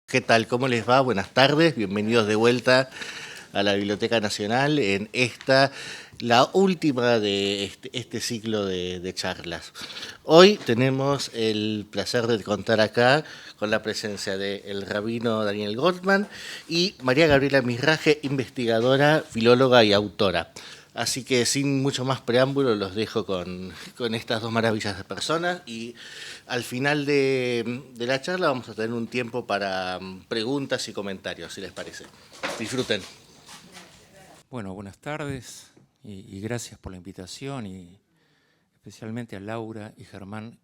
¿Qué tal? ¿Cómo les va? Buenas tardes, bienvenidos de vuelta a la Biblioteca Nacional en la última de este ciclo de charlas. Hoy tenemos el placer de contar acá con la presencia del rabino Daniel Goldman y María Gabriela Misraje, investigadora, filóloga y autora. Así que sin mucho más preámbulo los dejo con estas dos maravillas de personas y al final de la charla vamos a tener un tiempo para preguntas y comentarios, si les parece. Disfruten. Bueno, buenas tardes y gracias por la invitación y especialmente a Laura y Germán,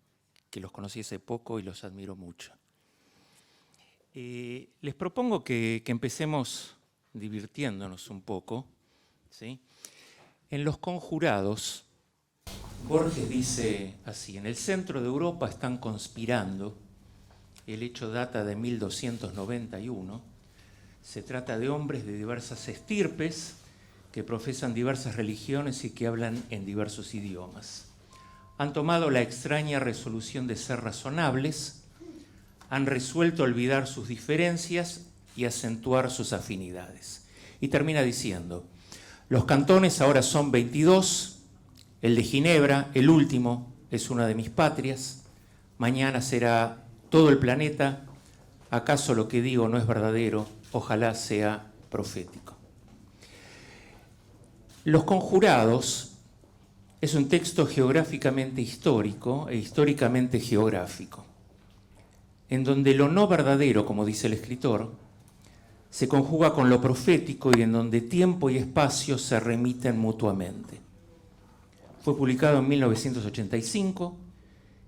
que los conocí hace poco y los admiro mucho. Les propongo que empecemos divirtiéndonos un poco, ¿sí? En Los Conjurados, Borges dice así: en el centro de Europa están conspirando, el hecho data de 1291, se trata de hombres de diversas estirpes que profesan diversas religiones y que hablan en diversos idiomas. Han tomado la extraña resolución de ser razonables, han resuelto olvidar sus diferencias y acentuar sus afinidades. Y termina diciendo: los cantones ahora son 22, el de Ginebra, el último, es una de mis patrias, mañana será todo el planeta, ¿acaso lo que digo no es verdadero? Ojalá sea profético. Los Conjurados es un texto geográficamente histórico e históricamente geográfico, en donde lo no verdadero, como dice el escritor, se conjuga con lo profético y en donde tiempo y espacio se remiten mutuamente. Fue publicado en 1985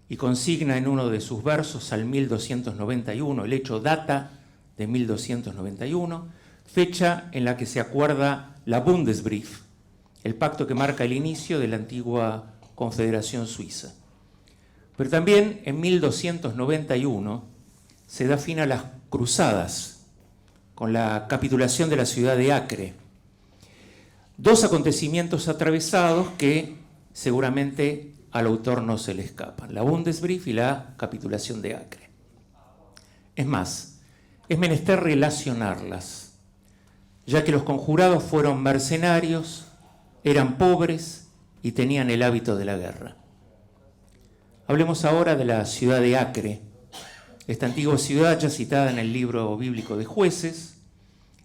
y consigna en uno de sus versos al 1291, el hecho data de 1291, fecha en la que se acuerda la Bundesbrief, el pacto que marca el inicio de la antigua Confederación Suiza. Pero también en 1291 se da fin a las cruzadas, con la capitulación de la ciudad de Acre. Dos acontecimientos atravesados que seguramente al autor no se le escapan: la Bundesbrief y la capitulación de Acre. Es más, es menester relacionarlas, ya que los conjurados fueron mercenarios, eran pobres y tenían el hábito de la guerra. Hablemos ahora de la ciudad de Acre. Esta antigua ciudad, ya citada en el libro bíblico de Jueces,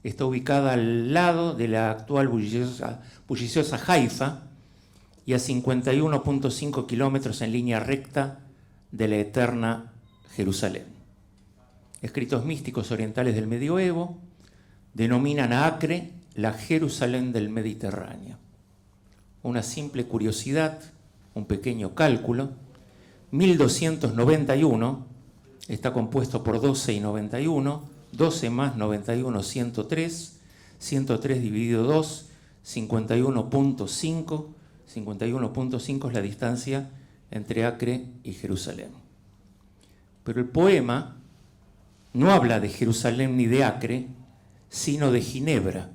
está ubicada al lado de la actual bulliciosa Haifa y a 51.5 kilómetros en línea recta de la eterna Jerusalén. Escritos místicos orientales del medioevo denominan a Acre la Jerusalén del Mediterráneo. Una simple curiosidad, un pequeño cálculo: 1291 está compuesto por 12 y 91, 12 más 91, 103, 103 dividido 2, 51.5, 51.5 es la distancia entre Acre y Jerusalén. Pero el poema no habla de Jerusalén ni de Acre, sino de Ginebra.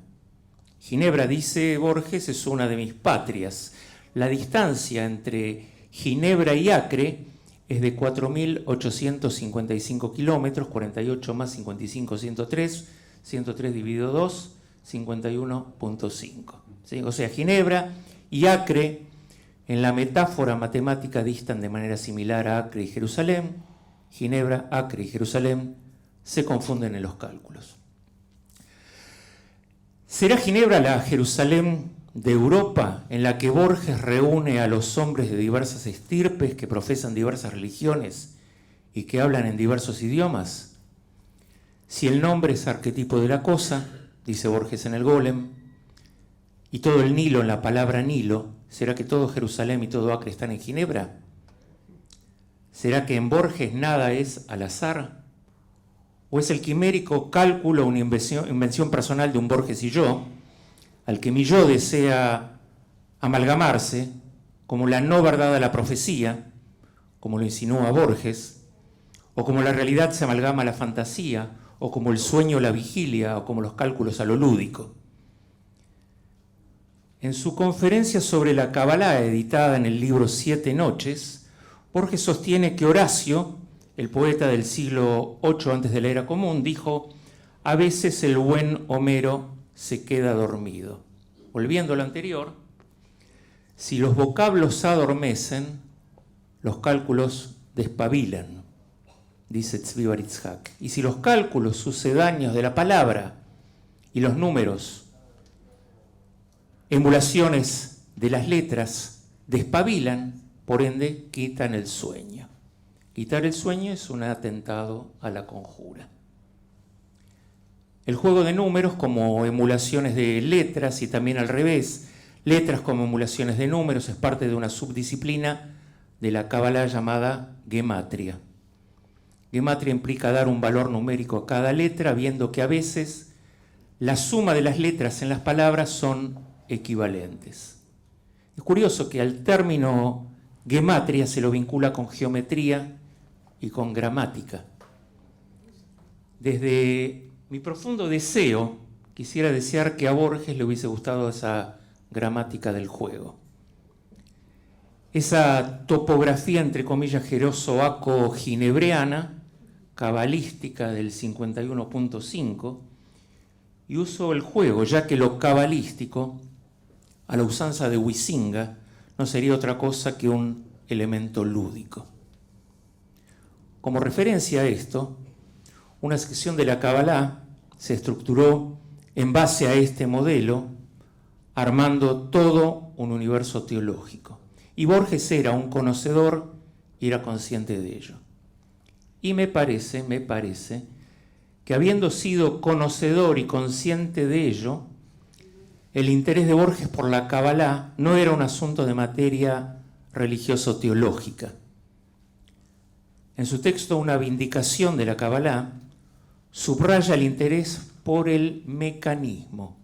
Ginebra, dice Borges, es una de mis patrias. La distancia entre Ginebra y Acre es de 4.855 kilómetros, 48 más 55, 103, 103 dividido 2, 51.5. ¿Sí? O sea, Ginebra y Acre, en la metáfora matemática, distan de manera similar a Acre y Jerusalén. Ginebra, Acre y Jerusalén se confunden en los cálculos. ¿Será Ginebra la Jerusalén de Europa, en la que Borges reúne a los hombres de diversas estirpes que profesan diversas religiones y que hablan en diversos idiomas? Si el nombre es arquetipo de la cosa, dice Borges en el Golem, y todo el Nilo en la palabra Nilo, ¿será que todo Jerusalén y todo Acre están en Ginebra? ¿Será que en Borges nada es al azar? ¿O es el quimérico cálculo una invención personal de un Borges y yo, al que mi yo desea amalgamarse como la no verdad de la profecía, como lo insinúa Borges, o como la realidad se amalgama a la fantasía, o como el sueño a la vigilia, o como los cálculos a lo lúdico? En su conferencia sobre la Cabalá, editada en el libro Siete Noches, Borges sostiene que Horacio el poeta del siglo VIII antes de la era común, dijo: a veces el buen Homero se queda dormido. Volviendo a lo anterior, si los vocablos adormecen, los cálculos despabilan, dice Tzvi Bar Itzhak. Y si los cálculos sucedáneos de la palabra y los números, emulaciones de las letras, despabilan, por ende, quitan el sueño. Quitar el sueño es un atentado a la conjura. El juego de números como emulaciones de letras y también al revés, letras como emulaciones de números, es parte de una subdisciplina de la Kabbalah llamada gematria. Gematria implica dar un valor numérico a cada letra, viendo que a veces la suma de las letras en las palabras son equivalentes. Es curioso que al término gematria se lo vincula con geometría y con gramática. Desde mi profundo deseo, quisiera desear que a Borges le hubiese gustado esa gramática del juego. Esa topografía, entre comillas, jerozoaco-ginebreana, cabalística del 51.5, y uso el juego, ya que lo cabalístico, a la usanza de Huizinga, no sería otra cosa que un elemento lúdico. Como referencia a esto, una sección de la Kabbalah se estructuró en base a este modelo, armando todo un universo teológico. Y Borges era un conocedor y era consciente de ello. Y me parece que habiendo sido conocedor y consciente de ello, el interés de Borges por la Kabbalah no era un asunto de materia religioso-teológica. En su texto Una vindicación de la Kabbalah, subraya el interés por el mecanismo.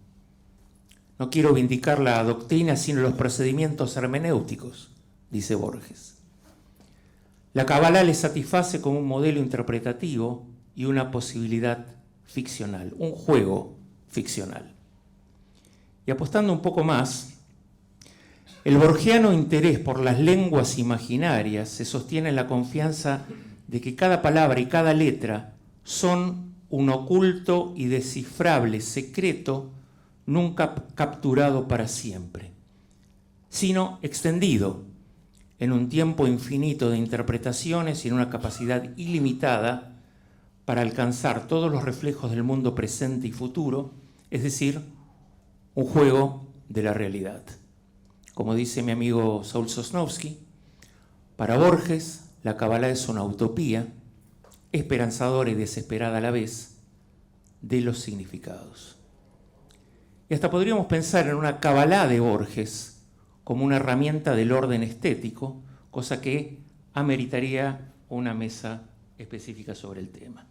No quiero vindicar la doctrina, sino los procedimientos hermenéuticos, dice Borges. La Kabbalah le satisface como un modelo interpretativo y una posibilidad ficcional, un juego ficcional. Y apostando un poco más, el borgiano interés por las lenguas imaginarias se sostiene en la confianza de que cada palabra y cada letra son un oculto y descifrable secreto nunca capturado para siempre, sino extendido en un tiempo infinito de interpretaciones y en una capacidad ilimitada para alcanzar todos los reflejos del mundo presente y futuro, es decir, un juego de la realidad. Como dice mi amigo Saúl Sosnowski, para Borges la Kabbalah es una utopía, esperanzadora y desesperada a la vez, de los significados. Y hasta podríamos pensar en una Kabbalah de Borges como una herramienta del orden estético, cosa que ameritaría una mesa específica sobre el tema.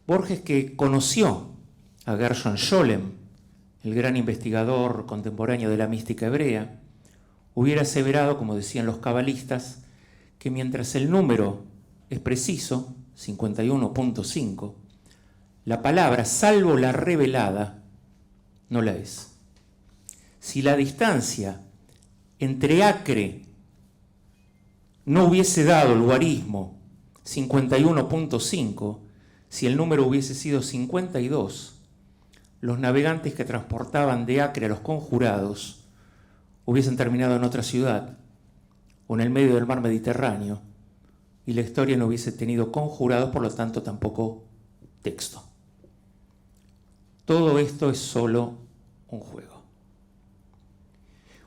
Borges, que conoció a Gershon Scholem, el gran investigador contemporáneo de la mística hebrea, hubiera aseverado, como decían los cabalistas, que mientras el número es preciso, 51.5, la palabra, salvo la revelada, no la es. Si la distancia entre acre no hubiese dado el guarismo 51.5, si el número hubiese sido 52, los navegantes que transportaban de Acre a los conjurados hubiesen terminado en otra ciudad o en el medio del mar Mediterráneo y la historia no hubiese tenido conjurados, por lo tanto tampoco texto. Todo esto es solo un juego.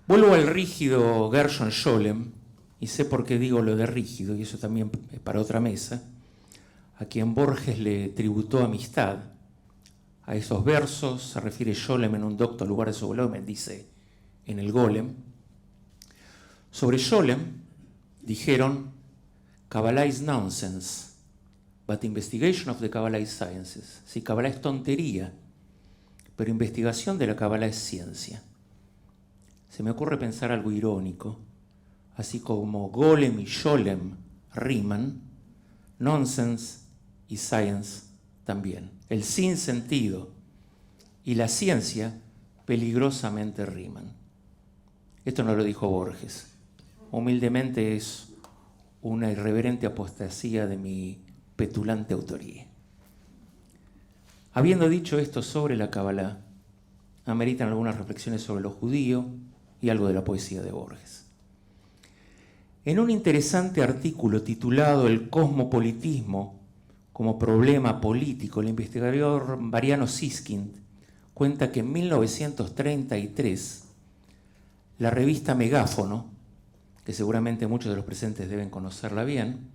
Vuelvo al rígido Gershon Scholem, y sé por qué digo lo de rígido, y eso también es para otra mesa, a quien Borges le tributó amistad. A esos versos se refiere Scholem en un docto al lugar de su volumen, dice en el Golem. Sobre Scholem dijeron: Kabbalah is nonsense, but investigation of the Kabbalah is sciences. Si Kabbalah es tontería, pero investigación de la Kabbalah es ciencia. Se me ocurre pensar algo irónico, así como Golem y Scholem riman, nonsense y science también. El sinsentido y la ciencia peligrosamente riman. Esto no lo dijo Borges. Humildemente es una irreverente apostasía de mi petulante autoría. Habiendo dicho esto sobre la Kabbalah, ameritan algunas reflexiones sobre lo judío y algo de la poesía de Borges. En un interesante artículo titulado El cosmopolitismo como problema político, el investigador Mariano Siskind cuenta que en 1933 la revista Megáfono, que seguramente muchos de los presentes deben conocerla bien,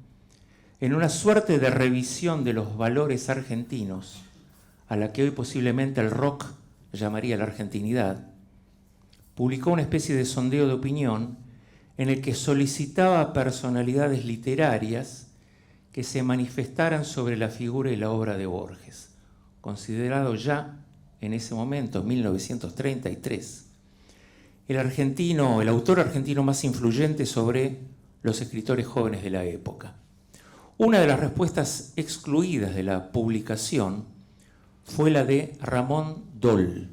en una suerte de revisión de los valores argentinos, a la que hoy posiblemente el rock llamaría la argentinidad, publicó una especie de sondeo de opinión en el que solicitaba a personalidades literarias que se manifestaran sobre la figura y la obra de Borges, considerado ya en ese momento, 1933, el autor argentino más influyente sobre los escritores jóvenes de la época. Una de las respuestas excluidas de la publicación fue la de Ramón Doll,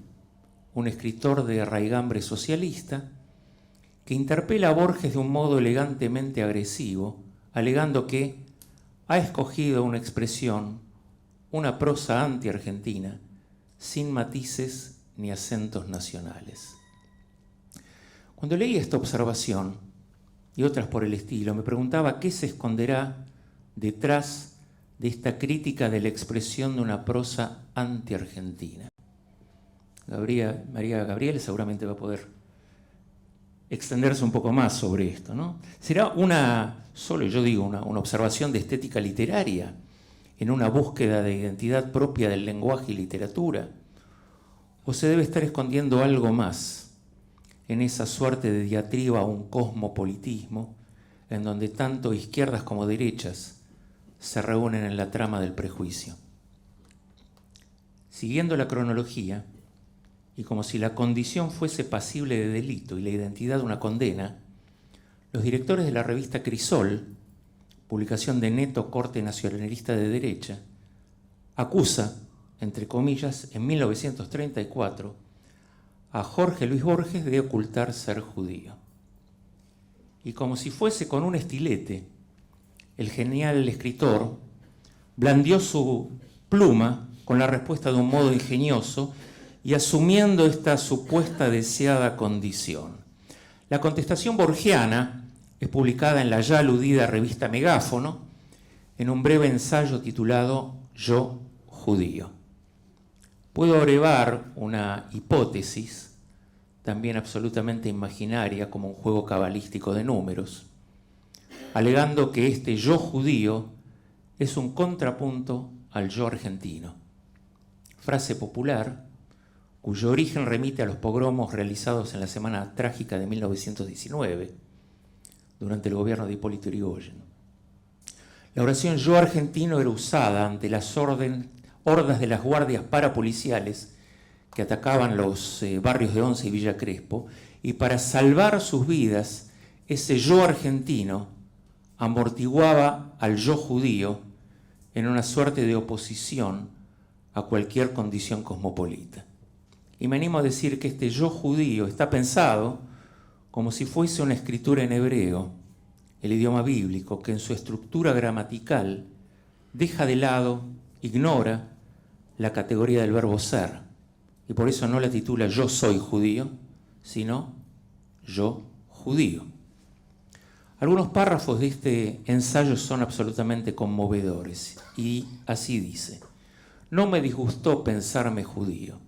un escritor de raigambre socialista, que interpela a Borges de un modo elegantemente agresivo, alegando que ha escogido una expresión, una prosa anti-argentina, sin matices ni acentos nacionales. Cuando leí esta observación y otras por el estilo, me preguntaba qué se esconderá detrás de esta crítica de la expresión de una prosa anti-argentina. María Gabriel seguramente va a poder extenderse un poco más sobre esto, ¿no? ¿Será una observación de estética literaria en una búsqueda de identidad propia del lenguaje y literatura? ¿O se debe estar escondiendo algo más en esa suerte de diatriba a un cosmopolitismo en donde tanto izquierdas como derechas se reúnen en la trama del prejuicio? Siguiendo la cronología, y como si la condición fuese pasible de delito y la identidad una condena, los directores de la revista Crisol, publicación de neto corte nacionalista de derecha, acusa, entre comillas, en 1934, a Jorge Luis Borges de ocultar ser judío. Y como si fuese con un estilete, el genial escritor blandió su pluma con la respuesta de un modo ingenioso y asumiendo esta supuesta deseada condición. La contestación borgiana es publicada en la ya aludida revista Megáfono en un breve ensayo titulado Yo, judío. Puedo brevar una hipótesis, también absolutamente imaginaria como un juego cabalístico de números, alegando que este yo judío es un contrapunto al yo argentino. Frase popular cuyo origen remite a los pogromos realizados en la Semana Trágica de 1919, durante el gobierno de Hipólito Yrigoyen. La oración yo argentino era usada ante las hordas de las guardias parapoliciales que atacaban los barrios de Once y Villa Crespo, y para salvar sus vidas, ese yo argentino amortiguaba al yo judío en una suerte de oposición a cualquier condición cosmopolita. Y me animo a decir que este yo judío está pensado como si fuese una escritura en hebreo, el idioma bíblico, que en su estructura gramatical deja de lado, ignora la categoría del verbo ser, y por eso no la titula Yo soy judío, sino Yo judío. Algunos párrafos de este ensayo son absolutamente conmovedores, y así dice: no me disgustó pensarme judío.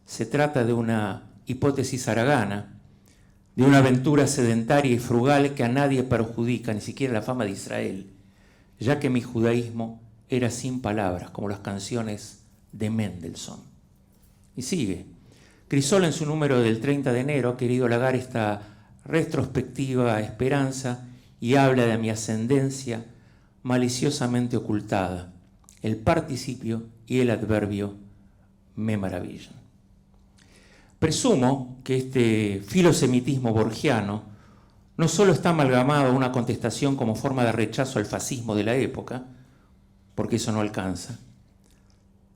Se trata de una hipótesis haragana, de una aventura sedentaria y frugal que a nadie perjudica, ni siquiera la fama de Israel, ya que mi judaísmo era sin palabras, como las canciones de Mendelssohn. Y sigue. Crisol, en su número del 30 de enero, ha querido halagar esta retrospectiva esperanza y habla de mi ascendencia maliciosamente ocultada. El participio y el adverbio me maravillan. Presumo que este filosemitismo borgiano no solo está amalgamado a una contestación como forma de rechazo al fascismo de la época, porque eso no alcanza,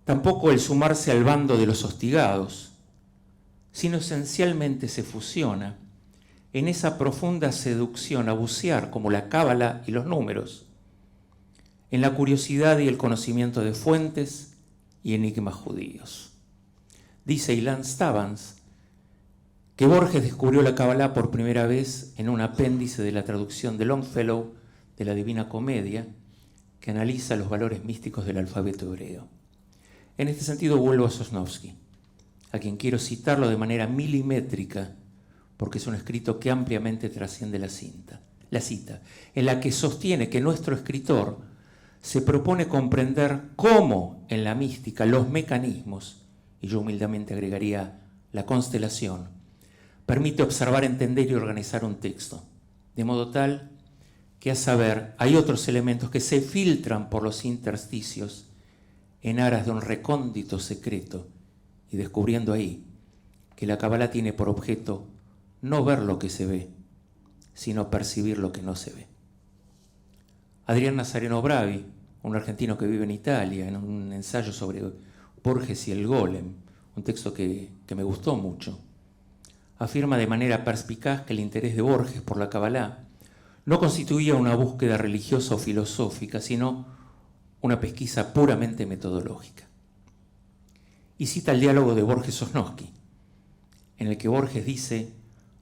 tampoco el sumarse al bando de los hostigados, sino esencialmente se fusiona en esa profunda seducción a bucear como la cábala y los números, en la curiosidad y el conocimiento de fuentes y enigmas judíos. Dice Ilan Stavans que Borges descubrió la cábala por primera vez en un apéndice de la traducción de Longfellow de la Divina Comedia, que analiza los valores místicos del alfabeto hebreo. En este sentido vuelvo a Sosnowski, a quien quiero citarlo de manera milimétrica, porque es un escrito que ampliamente trasciende la cita, en la que sostiene que nuestro escritor se propone comprender cómo en la mística los mecanismos, y yo humildemente agregaría la constelación, permite observar, entender y organizar un texto, de modo tal que, a saber, hay otros elementos que se filtran por los intersticios en aras de un recóndito secreto, y descubriendo ahí que la cábala tiene por objeto no ver lo que se ve, sino percibir lo que no se ve. Adrián Nazareno Bravi, un argentino que vive en Italia, en un ensayo sobre Borges y el Golem, un texto que me gustó mucho, afirma de manera perspicaz que el interés de Borges por la cábala no constituía una búsqueda religiosa o filosófica, sino una pesquisa puramente metodológica. Y cita el diálogo de Borges-Sosnowski, en el que Borges dice: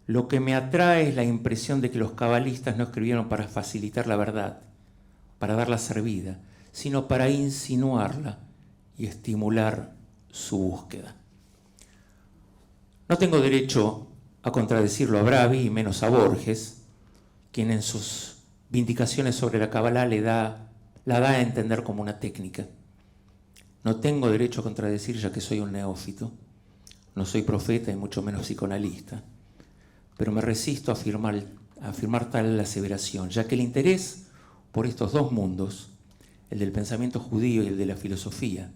lo que me atrae es la impresión de que los cabalistas no escribieron para facilitar la verdad, para darla servida, sino para insinuarla y estimular su búsqueda. No tengo derecho a contradecirlo a Bravi y menos a Borges, quien en sus vindicaciones sobre la cábala la da a entender como una técnica. No tengo derecho a contradecir, ya que soy un neófito, no soy profeta y mucho menos psicoanalista, pero me resisto a afirmar tal aseveración, ya que el interés por estos dos mundos, el del pensamiento judío y el de la filosofía,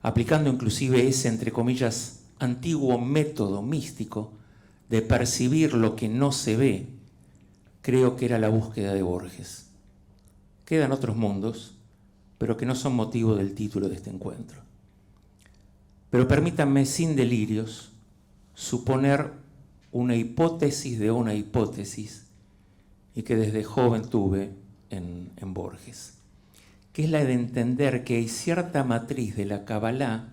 aplicando inclusive ese, entre comillas, antiguo método místico de percibir lo que no se ve, creo que era la búsqueda de Borges. Quedan otros mundos, pero que no son motivo del título de este encuentro. Pero permítanme, sin delirios, suponer una hipótesis de una hipótesis, y que desde joven tuve en Borges, que es la de entender que hay cierta matriz de la cábala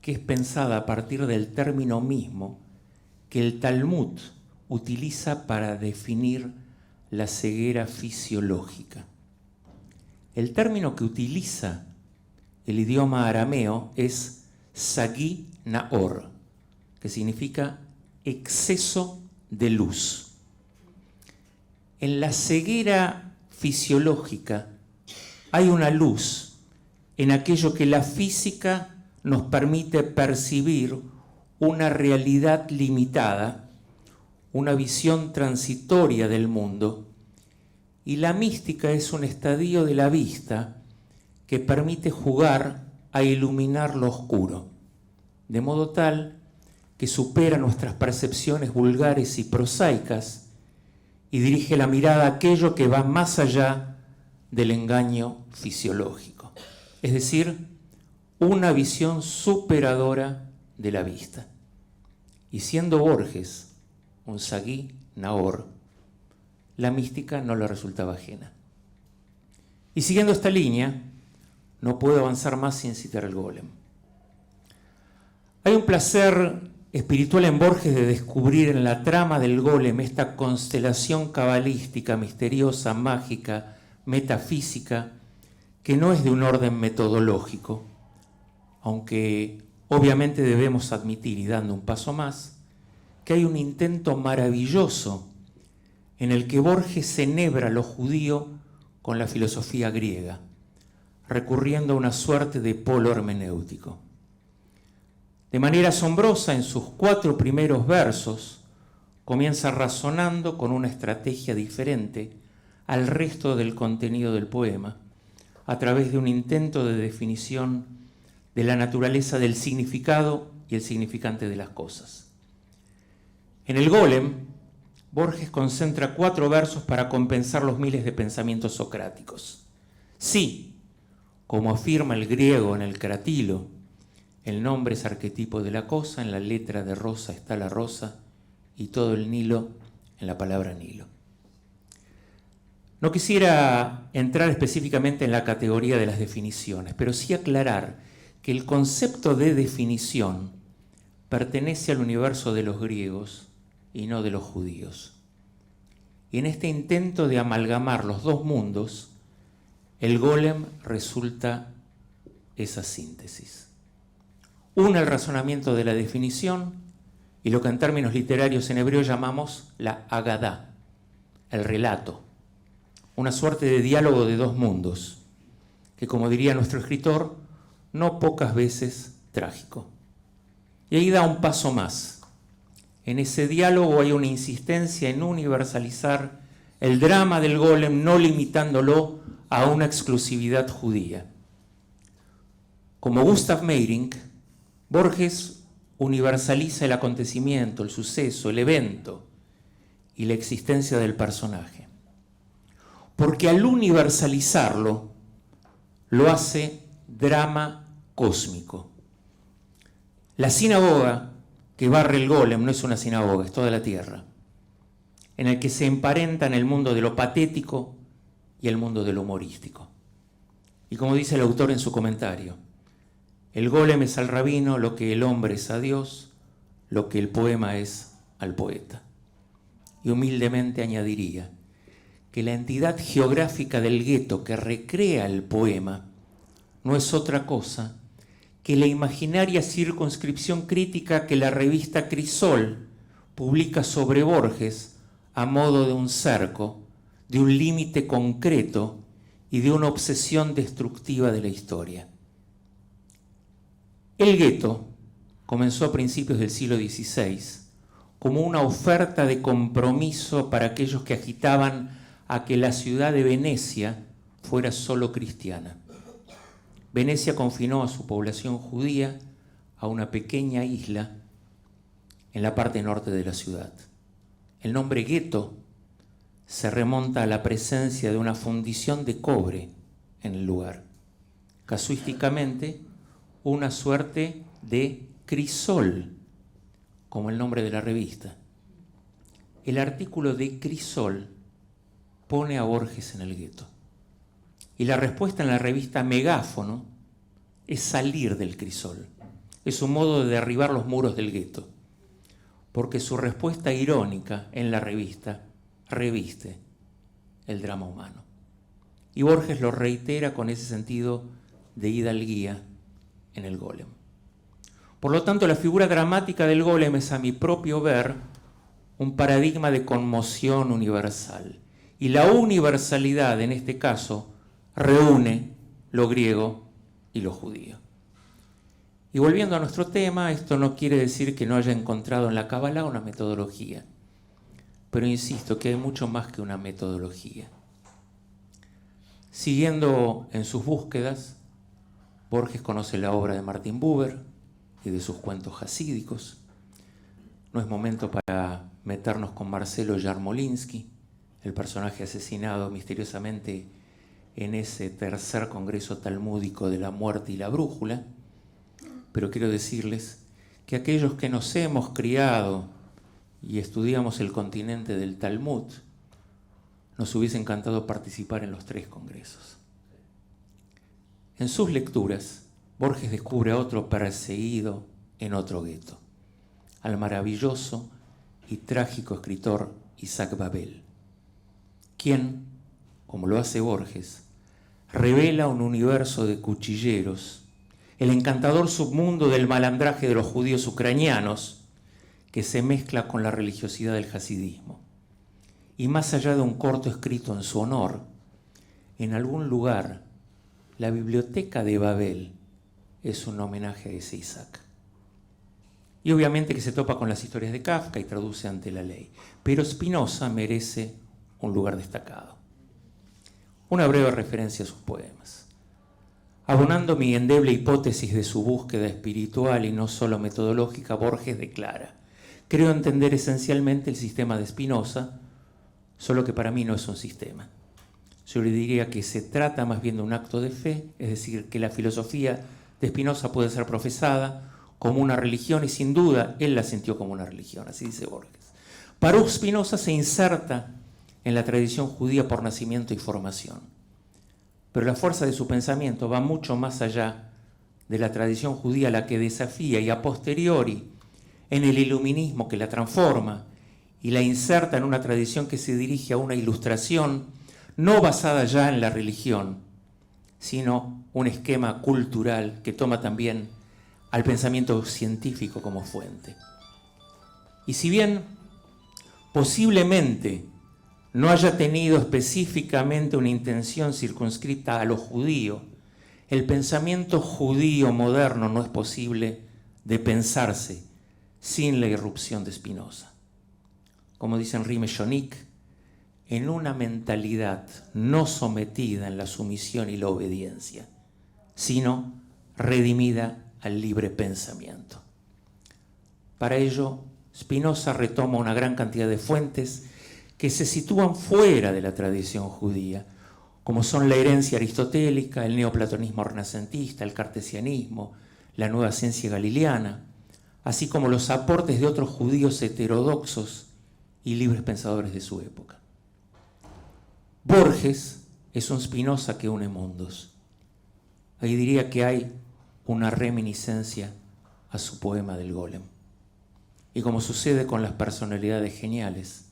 que es pensada a partir del término mismo que el Talmud utiliza para definir la ceguera fisiológica. El término que utiliza el idioma arameo es Sagi Naor, que significa exceso de luz. En la ceguera fisiológica hay una luz en aquello que la física nos permite percibir una realidad limitada, una visión transitoria del mundo, y la mística es un estadio de la vista que permite jugar a iluminar lo oscuro, de modo tal que supera nuestras percepciones vulgares y prosaicas y dirige la mirada a aquello que va más allá del engaño fisiológico, es decir, una visión superadora de la vista. Y siendo Borges un Sagi Naor, la mística no le resultaba ajena. Y siguiendo esta línea, no puedo avanzar más sin citar el Golem. Hay un placer espiritual en Borges de descubrir en la trama del Golem esta constelación cabalística, misteriosa, mágica, metafísica, que no es de un orden metodológico, aunque obviamente debemos admitir, y dando un paso más, que hay un intento maravilloso en el que Borges enhebra lo judío con la filosofía griega, recurriendo a una suerte de polo hermenéutico. De manera asombrosa, en sus 4 primeros versos, comienza razonando con una estrategia diferente al resto del contenido del poema, a través de un intento de definición de la naturaleza del significado y el significante de las cosas. En el Golem, Borges concentra 4 versos para compensar los miles de pensamientos socráticos. Sí, como afirma el griego en el Cratilo, el nombre es arquetipo de la cosa, en la letra de rosa está la rosa, y todo el Nilo en la palabra Nilo. No quisiera entrar específicamente en la categoría de las definiciones, pero sí aclarar que el concepto de definición pertenece al universo de los griegos y no de los judíos. Y en este intento de amalgamar los dos mundos, el golem resulta esa síntesis. Une el razonamiento de la definición y lo que en términos literarios en hebreo llamamos la Agadá, el relato, una suerte de diálogo de dos mundos, que como diría nuestro escritor, no pocas veces trágico. Y ahí da un paso más. En ese diálogo hay una insistencia en universalizar el drama del golem, no limitándolo a una exclusividad judía. Como Gustav Meyrink, Borges universaliza el acontecimiento, el suceso, el evento y la existencia del personaje. Porque al universalizarlo, lo hace drama cósmico. La sinagoga que barre el golem no es una sinagoga, es toda la tierra, en el que se emparentan el mundo de lo patético y el mundo de lo humorístico. Y como dice el autor en su comentario, el golem es al rabino lo que el hombre es a Dios, lo que el poema es al poeta. Y humildemente añadiría que la entidad geográfica del gueto que recrea el poema no es otra cosa que la imaginaria circunscripción crítica que la revista Crisol publica sobre Borges a modo de un cerco, de un límite concreto y de una obsesión destructiva de la historia. El gueto comenzó a principios del siglo XVI como una oferta de compromiso para aquellos que agitaban a que la ciudad de Venecia fuera solo cristiana. Venecia confinó a su población judía a una pequeña isla en la parte norte de la ciudad. El nombre gueto se remonta a la presencia de una fundición de cobre en el lugar. Casuísticamente, una suerte de crisol, como el nombre de la revista. El artículo de Crisol pone a Borges en el gueto. Y la respuesta en la revista Megáfono es salir del crisol. Es un modo de derribar los muros del gueto. Porque su respuesta irónica en la revista reviste el drama humano. Y Borges lo reitera con ese sentido de hidalguía en el golem. Por lo tanto, la figura dramática del golem es, a mi propio ver, un paradigma de conmoción universal. Y la universalidad, en este caso, reúne lo griego y lo judío. Y volviendo a nuestro tema, esto no quiere decir que no haya encontrado en la Cábala una metodología. Pero insisto que hay mucho más que una metodología. Siguiendo en sus búsquedas, Borges conoce la obra de Martin Buber y de sus cuentos hasídicos. No es momento para meternos con Marcelo Yarmolinsky, el personaje asesinado misteriosamente en ese tercer congreso talmúdico de la muerte y la brújula, pero quiero decirles que aquellos que nos hemos criado y estudiamos el continente del Talmud, nos hubiese encantado participar en los 3 congresos. En sus lecturas, Borges descubre a otro perseguido en otro gueto, al maravilloso y trágico escritor Isaac Babel, quien, como lo hace Borges, revela un universo de cuchilleros, el encantador submundo del malandraje de los judíos ucranianos, que se mezcla con la religiosidad del hasidismo. Y más allá de un corto escrito en su honor, en algún lugar, la biblioteca de Babel es un homenaje a ese Isaac. Y obviamente que se topa con las historias de Kafka y traduce ante la ley. Pero Spinoza merece un lugar destacado. Una breve referencia a sus poemas. Abonando mi endeble hipótesis de su búsqueda espiritual y no solo metodológica, Borges declara: creo entender esencialmente el sistema de Spinoza, solo que para mí no es un sistema. Yo le diría que se trata más bien de un acto de fe, es decir, que la filosofía de Spinoza puede ser profesada como una religión y sin duda él la sintió como una religión, así dice Borges. Baruch Spinoza se inserta en la tradición judía por nacimiento y formación, pero la fuerza de su pensamiento va mucho más allá de la tradición judía, la que desafía y a posteriori en el iluminismo que la transforma y la inserta en una tradición que se dirige a una ilustración no basada ya en la religión, sino un esquema cultural que toma también al pensamiento científico como fuente. Y si bien posiblemente no haya tenido específicamente una intención circunscrita a lo judío, el pensamiento judío moderno no es posible de pensarse sin la irrupción de Spinoza. Como dice Henri Mechonic, en una mentalidad no sometida en la sumisión y la obediencia, sino redimida al libre pensamiento. Para ello, Spinoza retoma una gran cantidad de fuentes que se sitúan fuera de la tradición judía, como son la herencia aristotélica, el neoplatonismo renacentista, el cartesianismo, la nueva ciencia galileana, así como los aportes de otros judíos heterodoxos y libres pensadores de su época. Borges es un Spinoza que une mundos. Ahí diría que hay una reminiscencia a su poema del Golem. Y como sucede con las personalidades geniales,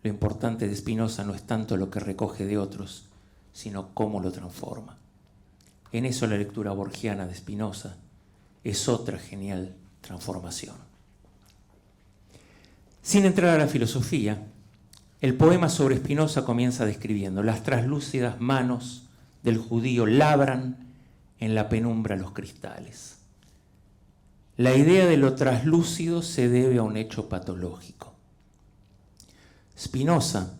lo importante de Spinoza no es tanto lo que recoge de otros, sino cómo lo transforma. En eso la lectura borgiana de Spinoza es otra genial transformación. Sin entrar a la filosofía, el poema sobre Spinoza comienza describiendo: las traslúcidas manos del judío labran en la penumbra los cristales. La idea de lo traslúcido se debe a un hecho patológico. Spinoza,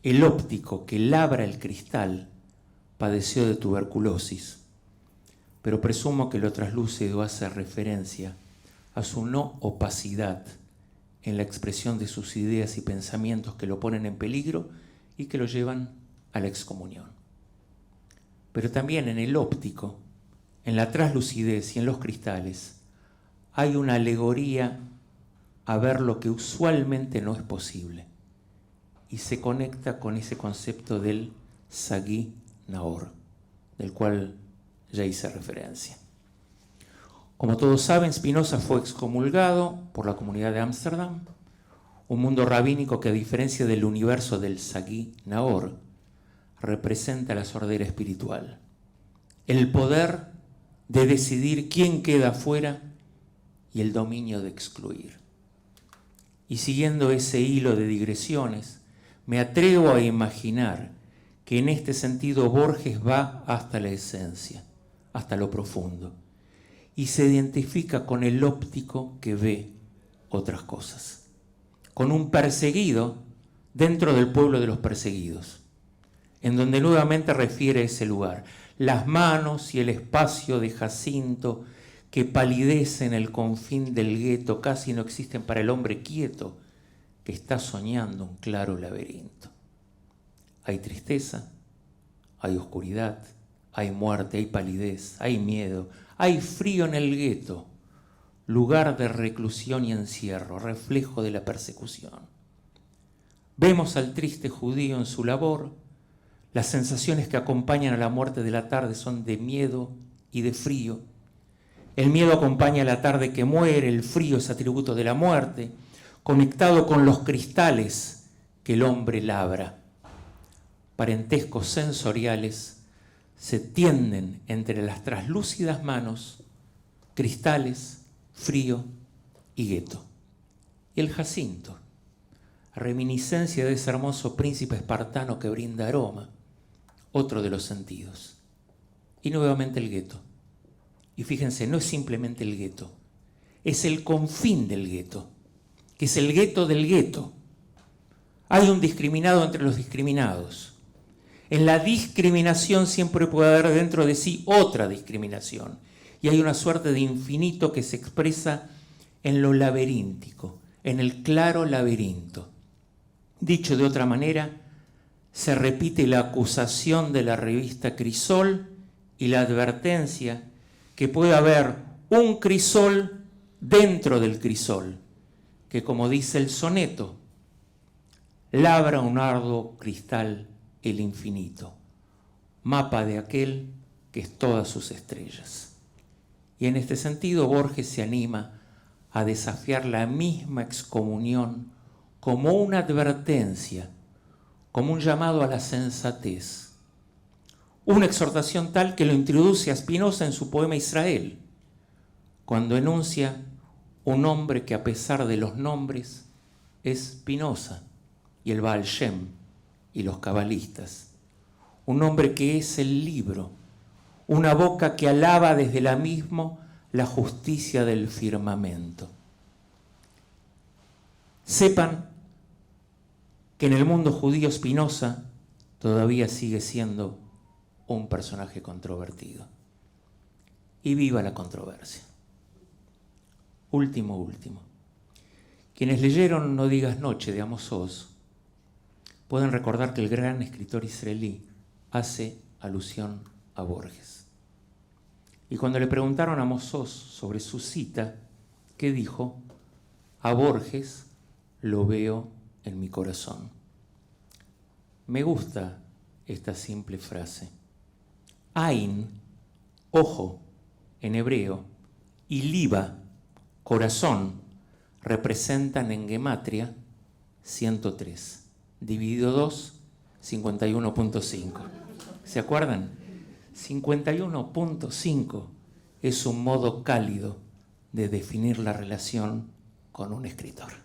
el óptico que labra el cristal, padeció de tuberculosis, pero presumo que lo traslúcido hace referencia a su no opacidad en la expresión de sus ideas y pensamientos que lo ponen en peligro y que lo llevan a la excomunión. Pero también en el óptico, en la traslucidez y en los cristales, hay una alegoría a ver lo que usualmente no es posible, y se conecta con ese concepto del Sagi Naor, del cual ya hice referencia. Como todos saben, Spinoza fue excomulgado por la comunidad de Ámsterdam, un mundo rabínico que, a diferencia del universo del Sagi Naor, representa la sordera espiritual, el poder de decidir quién queda fuera y el dominio de excluir. Y siguiendo ese hilo de digresiones, me atrevo a imaginar que en este sentido Borges va hasta la esencia, hasta lo profundo, y se identifica con el óptico que ve otras cosas, con un perseguido dentro del pueblo de los perseguidos, en donde nuevamente refiere a ese lugar, las manos y el espacio de Jacinto que palidece en el confín del gueto, casi no existen para el hombre quieto que está soñando un claro laberinto. Hay tristeza, hay oscuridad, hay muerte, hay palidez, hay miedo, hay frío en el gueto, lugar de reclusión y encierro, reflejo de la persecución. Vemos al triste judío en su labor. Las sensaciones que acompañan a la muerte de la tarde son de miedo y de frío. El miedo acompaña a la tarde que muere, el frío es atributo de la muerte, conectado con los cristales que el hombre labra. Parentescos sensoriales se tienden entre las traslúcidas manos, cristales, frío y gueto. Y el Jacinto, reminiscencia de ese hermoso príncipe espartano que brinda aroma, otro de los sentidos. Y nuevamente el gueto. Y fíjense, no es simplemente el gueto, es el confín del gueto, que es el gueto del gueto. Hay un discriminado entre los discriminados. En la discriminación siempre puede haber dentro de sí otra discriminación. Y hay una suerte de infinito que se expresa en lo laberíntico, en el claro laberinto. Dicho de otra manera, se repite la acusación de la revista Crisol y la advertencia que puede haber un crisol dentro del crisol, que, como dice el soneto, labra un arduo cristal el infinito, mapa de aquel que es todas sus estrellas. Y en este sentido Borges se anima a desafiar la misma excomunión como una advertencia, como un llamado a la sensatez. Una exhortación tal que lo introduce a Spinoza en su poema Israel, cuando enuncia un hombre que a pesar de los nombres es Spinoza y el Baal Shem y los cabalistas. Un hombre que es el libro, una boca que alaba desde la misma la justicia del firmamento. Sepan que en el mundo judío Spinoza todavía sigue siendo un personaje controvertido. Y viva la controversia. Último. Quienes leyeron No digas noche de Amos Oz pueden recordar que el gran escritor israelí hace alusión a Borges. Y cuando le preguntaron a Amos Oz sobre su cita, ¿qué dijo? A Borges lo veo en mi corazón. Me gusta esta simple frase. Ain, ojo, en hebreo, y liba, corazón, representan en gematria 103. Dividido 2, 51.5. ¿Se acuerdan? 51.5 es un modo cálido de definir la relación con un escritor.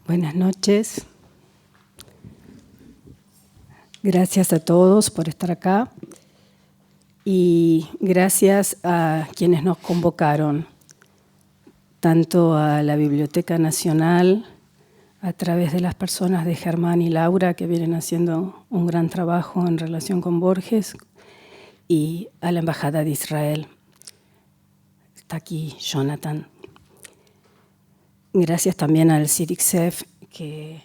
Buenas noches. Gracias a todos por estar acá y gracias a quienes nos convocaron, tanto a la Biblioteca Nacional, a través de las personas de Germán y Laura, que vienen haciendo un gran trabajo en relación con Borges, y a la Embajada de Israel. Está aquí Jonathan. Gracias también al CIDICSEF, que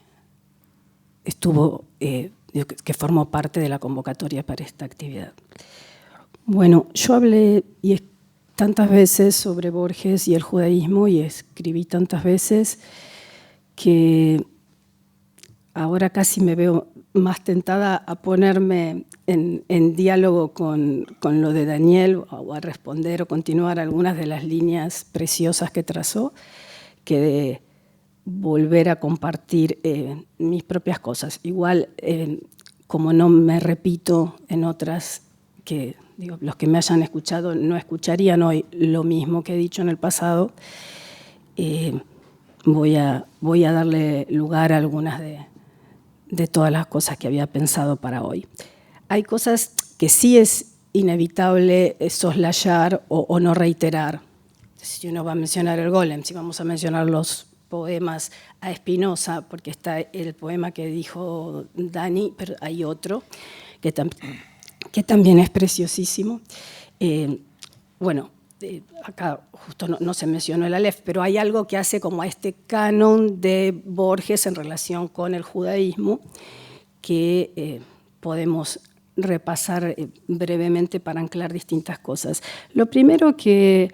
que formó parte de la convocatoria para esta actividad. Bueno, yo hablé tantas veces sobre Borges y el judaísmo y escribí tantas veces que ahora casi me veo más tentada a ponerme en diálogo con lo de Daniel o a responder o continuar algunas de las líneas preciosas que trazó, que de volver a compartir mis propias cosas. Igual, como no me repito en otras, que digo, los que me hayan escuchado no escucharían hoy lo mismo que he dicho en el pasado, voy a darle lugar a algunas de todas las cosas que había pensado para hoy. Hay cosas que sí es inevitable soslayar o no reiterar. Si uno va a mencionar el Golem, si vamos a mencionar los poemas a Spinoza, porque está el poema que dijo Dani, pero hay otro que también es preciosísimo. Acá justo no se mencionó el Aleph, pero hay algo que hace como a este canon de Borges en relación con el judaísmo que podemos repasar brevemente para anclar distintas cosas. Lo primero que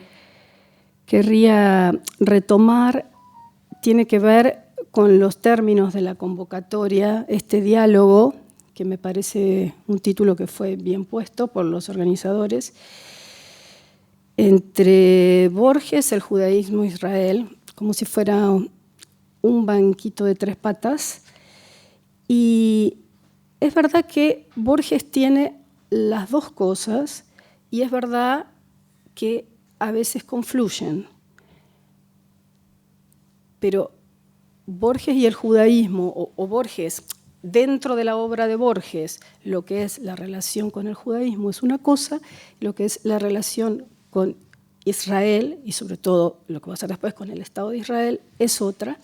querría retomar tiene que ver con los términos de la convocatoria, este diálogo, que me parece un título que fue bien puesto por los organizadores, entre Borges, el judaísmo, Israel, como si fuera un banquito de tres patas. Y es verdad que Borges tiene las dos cosas y es verdad que a veces confluyen. Pero Borges y el judaísmo, o Borges, dentro de la obra de Borges, lo que es la relación con el judaísmo es una cosa, lo que es la relación con Israel, y sobre todo lo que va a ser después con el Estado de Israel, es otra.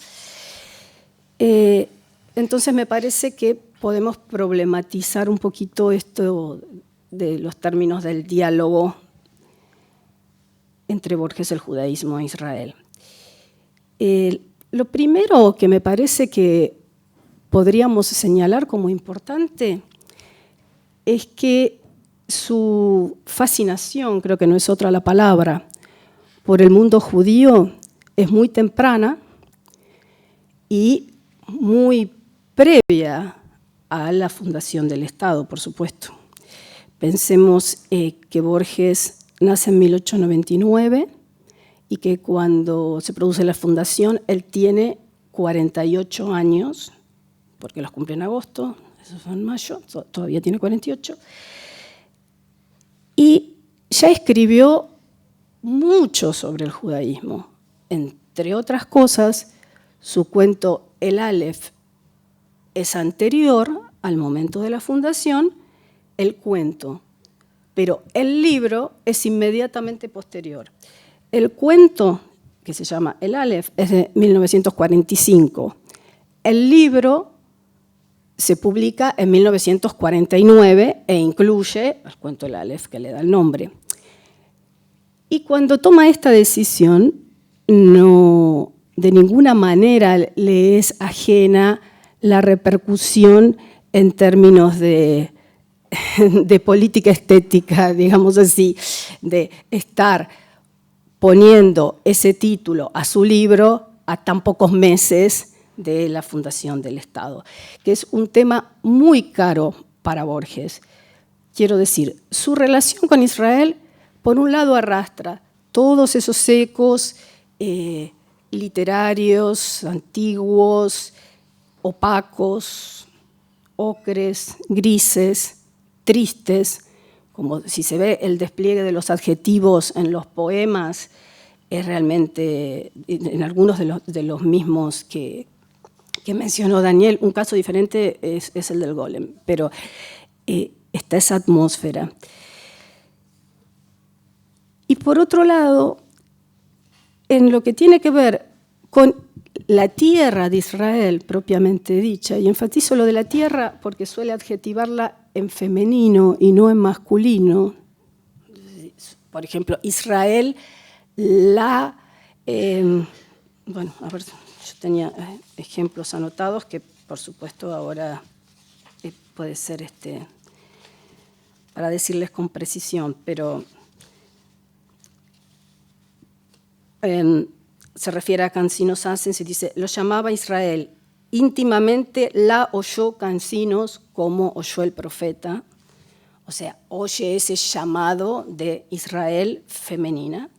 Entonces me parece que podemos problematizar un poquito esto de los términos del diálogo entre Borges, el judaísmo e Israel. lo primero que me parece que podríamos señalar como importante es que su fascinación, creo que no es otra la palabra, por el mundo judío es muy temprana y muy previa a la fundación del Estado, por supuesto. Pensemos que Borges nace en 1899 y que cuando se produce la fundación él tiene 48 años, porque los cumple en agosto, eso fue en mayo, todavía tiene 48, y ya escribió mucho sobre el judaísmo. Entre otras cosas, su cuento El Aleph es anterior al momento de la fundación, el cuento, pero el libro es inmediatamente posterior. El cuento, que se llama El Aleph, es de 1945. El libro se publica en 1949 e incluye el cuento El Aleph, que le da el nombre. Y cuando toma esta decisión, no de ninguna manera le es ajena la repercusión en términos de política estética, digamos así, de estar poniendo ese título a su libro a tan pocos meses de la fundación del Estado, que es un tema muy caro para Borges. Quiero decir, su relación con Israel, por un lado, arrastra todos esos ecos literarios, antiguos, opacos, ocres, grises, tristes, como si se ve el despliegue de los adjetivos en los poemas, es realmente, en algunos de los mismos que mencionó Daniel, un caso diferente es el del Golem, pero está esa atmósfera. Y por otro lado, en lo que tiene que ver con la tierra de Israel propiamente dicha, y enfatizo lo de la tierra porque suele adjetivarla en femenino y no en masculino. Por ejemplo, Israel, bueno, a ver, yo tenía ejemplos anotados que, por supuesto, ahora puede ser para decirles con precisión, pero se refiere a Cansinos Asens y dice, lo llamaba Israel, íntimamente la oyó Cansinos como oyó el profeta, o sea, oye ese llamado de Israel femenina.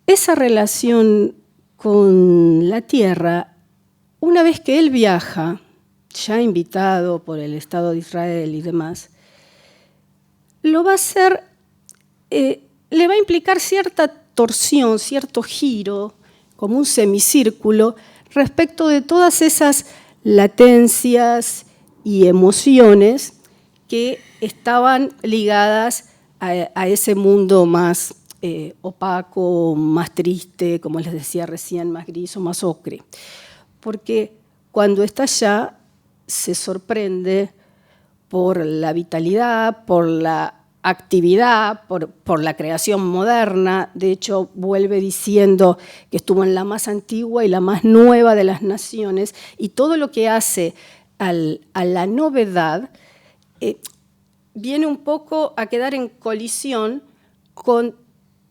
Esa relación con la tierra, una vez que él viaja, ya invitado por el Estado de Israel y demás, lo va a hacer, le va a implicar cierta torsión, cierto giro, como un semicírculo, respecto de todas esas latencias y emociones que estaban ligadas a ese mundo más opaco, más triste, como les decía recién, más gris o más ocre. Porque cuando está allá se sorprende por la vitalidad, por la actividad, por la creación moderna. De hecho, vuelve diciendo que estuvo en la más antigua y la más nueva de las naciones, y todo lo que hace a la novedad viene un poco a quedar en colisión con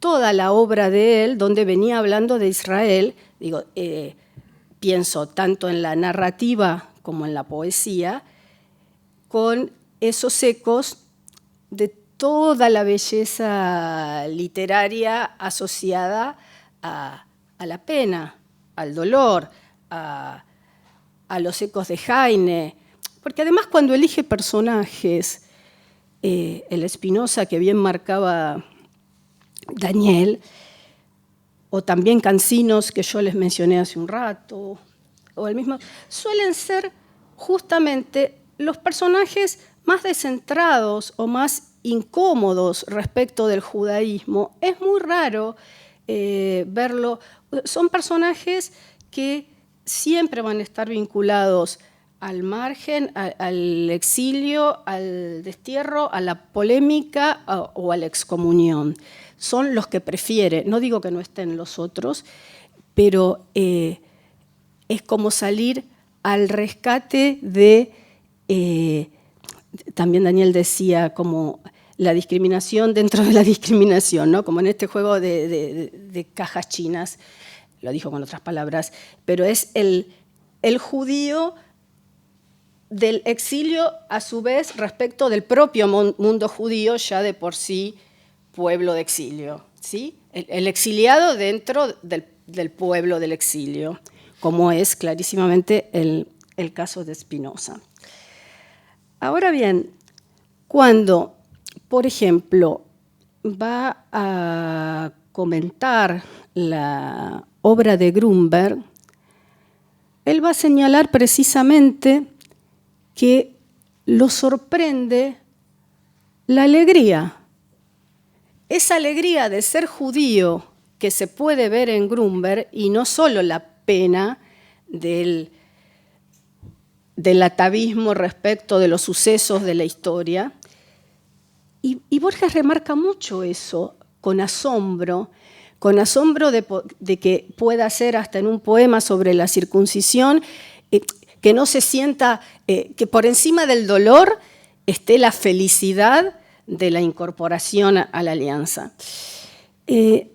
toda la obra de él, donde venía hablando de Israel. Digo, pienso tanto en la narrativa como en la poesía, con esos ecos de toda la belleza literaria asociada a la pena, al dolor, a los ecos de Heine, porque además cuando elige personajes, el Spinoza que bien marcaba Daniel, o también Cansinos que yo les mencioné hace un rato, o el mismo, suelen ser justamente los personajes más descentrados o más incómodos respecto del judaísmo. Es muy raro verlo. Son personajes que siempre van a estar vinculados al margen, al exilio, al destierro, a la polémica o a la excomunión. Son los que prefiere. No digo que no estén los otros, pero es como salir al rescate de, también Daniel decía, como la discriminación dentro de la discriminación, ¿no? Como en este juego de cajas chinas, lo dijo con otras palabras, pero es el judío del exilio, a su vez, respecto del propio mundo judío, ya de por sí pueblo de exilio, ¿sí? El exiliado dentro del pueblo del exilio, como es clarísimamente el caso de Spinoza. Ahora bien, cuando, por ejemplo, va a comentar la obra de Grunberg, él va a señalar precisamente que lo sorprende la alegría. Esa alegría de ser judío que se puede ver en Grunberg, y no solo la pena del atavismo respecto de los sucesos de la historia. Y Borges remarca mucho eso, con asombro de que pueda ser hasta en un poema sobre la circuncisión, que no se sienta, que por encima del dolor esté la felicidad de la incorporación a la alianza. Y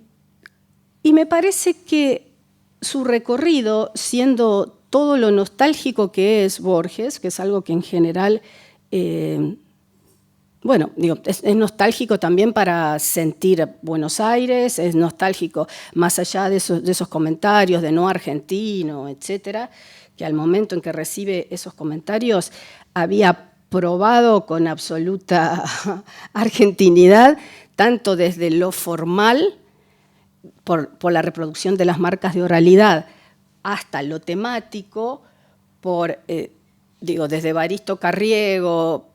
me parece que su recorrido, siendo todo lo nostálgico que es Borges, que es algo que en general, bueno, digo, es nostálgico también para sentir Buenos Aires, es nostálgico más allá de esos comentarios de no argentino, etcétera, que al momento en que recibe esos comentarios había probado con absoluta argentinidad, tanto desde lo formal, por la reproducción de las marcas de oralidad, hasta lo temático, desde Evaristo Carriego,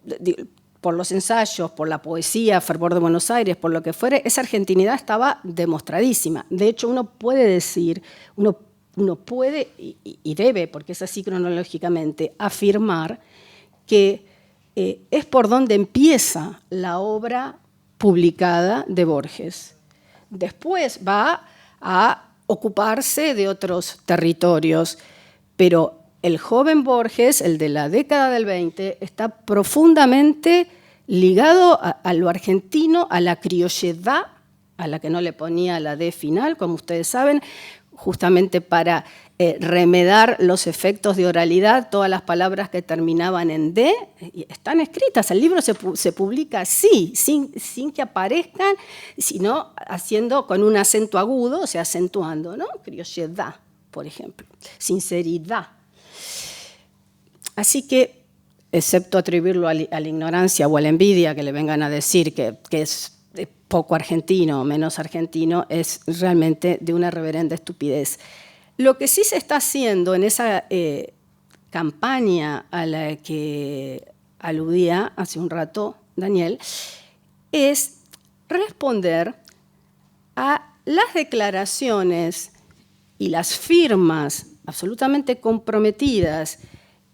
por los ensayos, por la poesía, Fervor de Buenos Aires, por lo que fuere, esa argentinidad estaba demostradísima. De hecho, uno puede decir, uno puede y debe, porque es así cronológicamente, afirmar que es por donde empieza la obra publicada de Borges. Después va a ocuparse de otros territorios, pero el joven Borges, el de la década del 20, está profundamente ligado a lo argentino, a la criolledad, a la que no le ponía la D final, como ustedes saben, justamente para remedar los efectos de oralidad. Todas las palabras que terminaban en D están escritas. El libro se publica así, sin que aparezcan, sino haciendo con un acento agudo, o sea, acentuando, ¿no? Criolledad, por ejemplo, sinceridad. Así que, excepto atribuirlo a la ignorancia o a la envidia, que le vengan a decir que es poco argentino o menos argentino, es realmente de una reverenda estupidez. Lo que sí se está haciendo en esa campaña a la que aludía hace un rato Daniel, es responder a las declaraciones y las firmas absolutamente comprometidas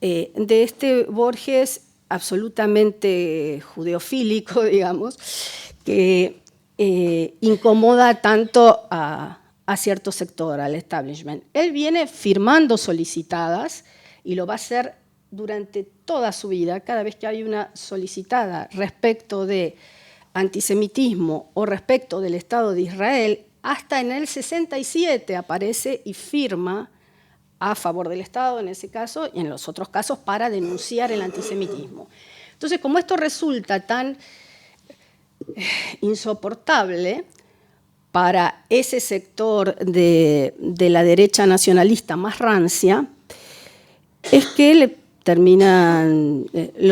de este Borges absolutamente judeofílico, digamos, que incomoda tanto a cierto sector, al establishment. Él viene firmando solicitadas y lo va a hacer durante toda su vida. Cada vez que hay una solicitada respecto de antisemitismo o respecto del Estado de Israel, hasta en el 67 aparece y firma a favor del Estado en ese caso y en los otros casos para denunciar el antisemitismo. Entonces, como esto resulta tan insoportable para ese sector de la derecha nacionalista más rancia, es que lo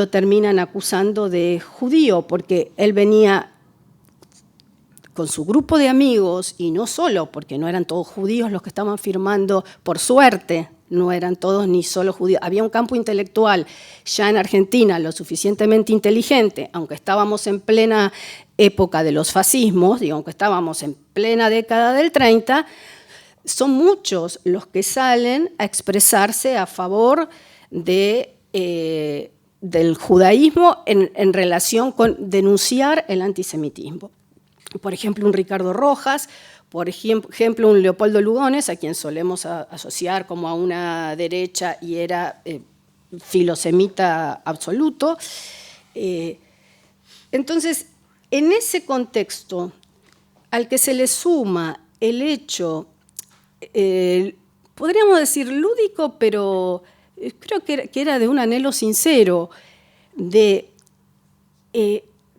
terminan acusando de judío, porque él venía con su grupo de amigos, y no solo, porque no eran todos judíos los que estaban firmando, por suerte, no eran todos ni solo judíos. Había un campo intelectual ya en Argentina lo suficientemente inteligente, aunque estábamos en plena época de los fascismos, digo, aunque estábamos en plena década del 30, son muchos los que salen a expresarse a favor de del judaísmo en relación con denunciar el antisemitismo. Por ejemplo, un Ricardo Rojas, por ejemplo, un Leopoldo Lugones, a quien solemos asociar como a una derecha y era filosemita absoluto. Entonces, en ese contexto, al que se le suma el hecho, podríamos decir lúdico, pero creo que era de un anhelo sincero, de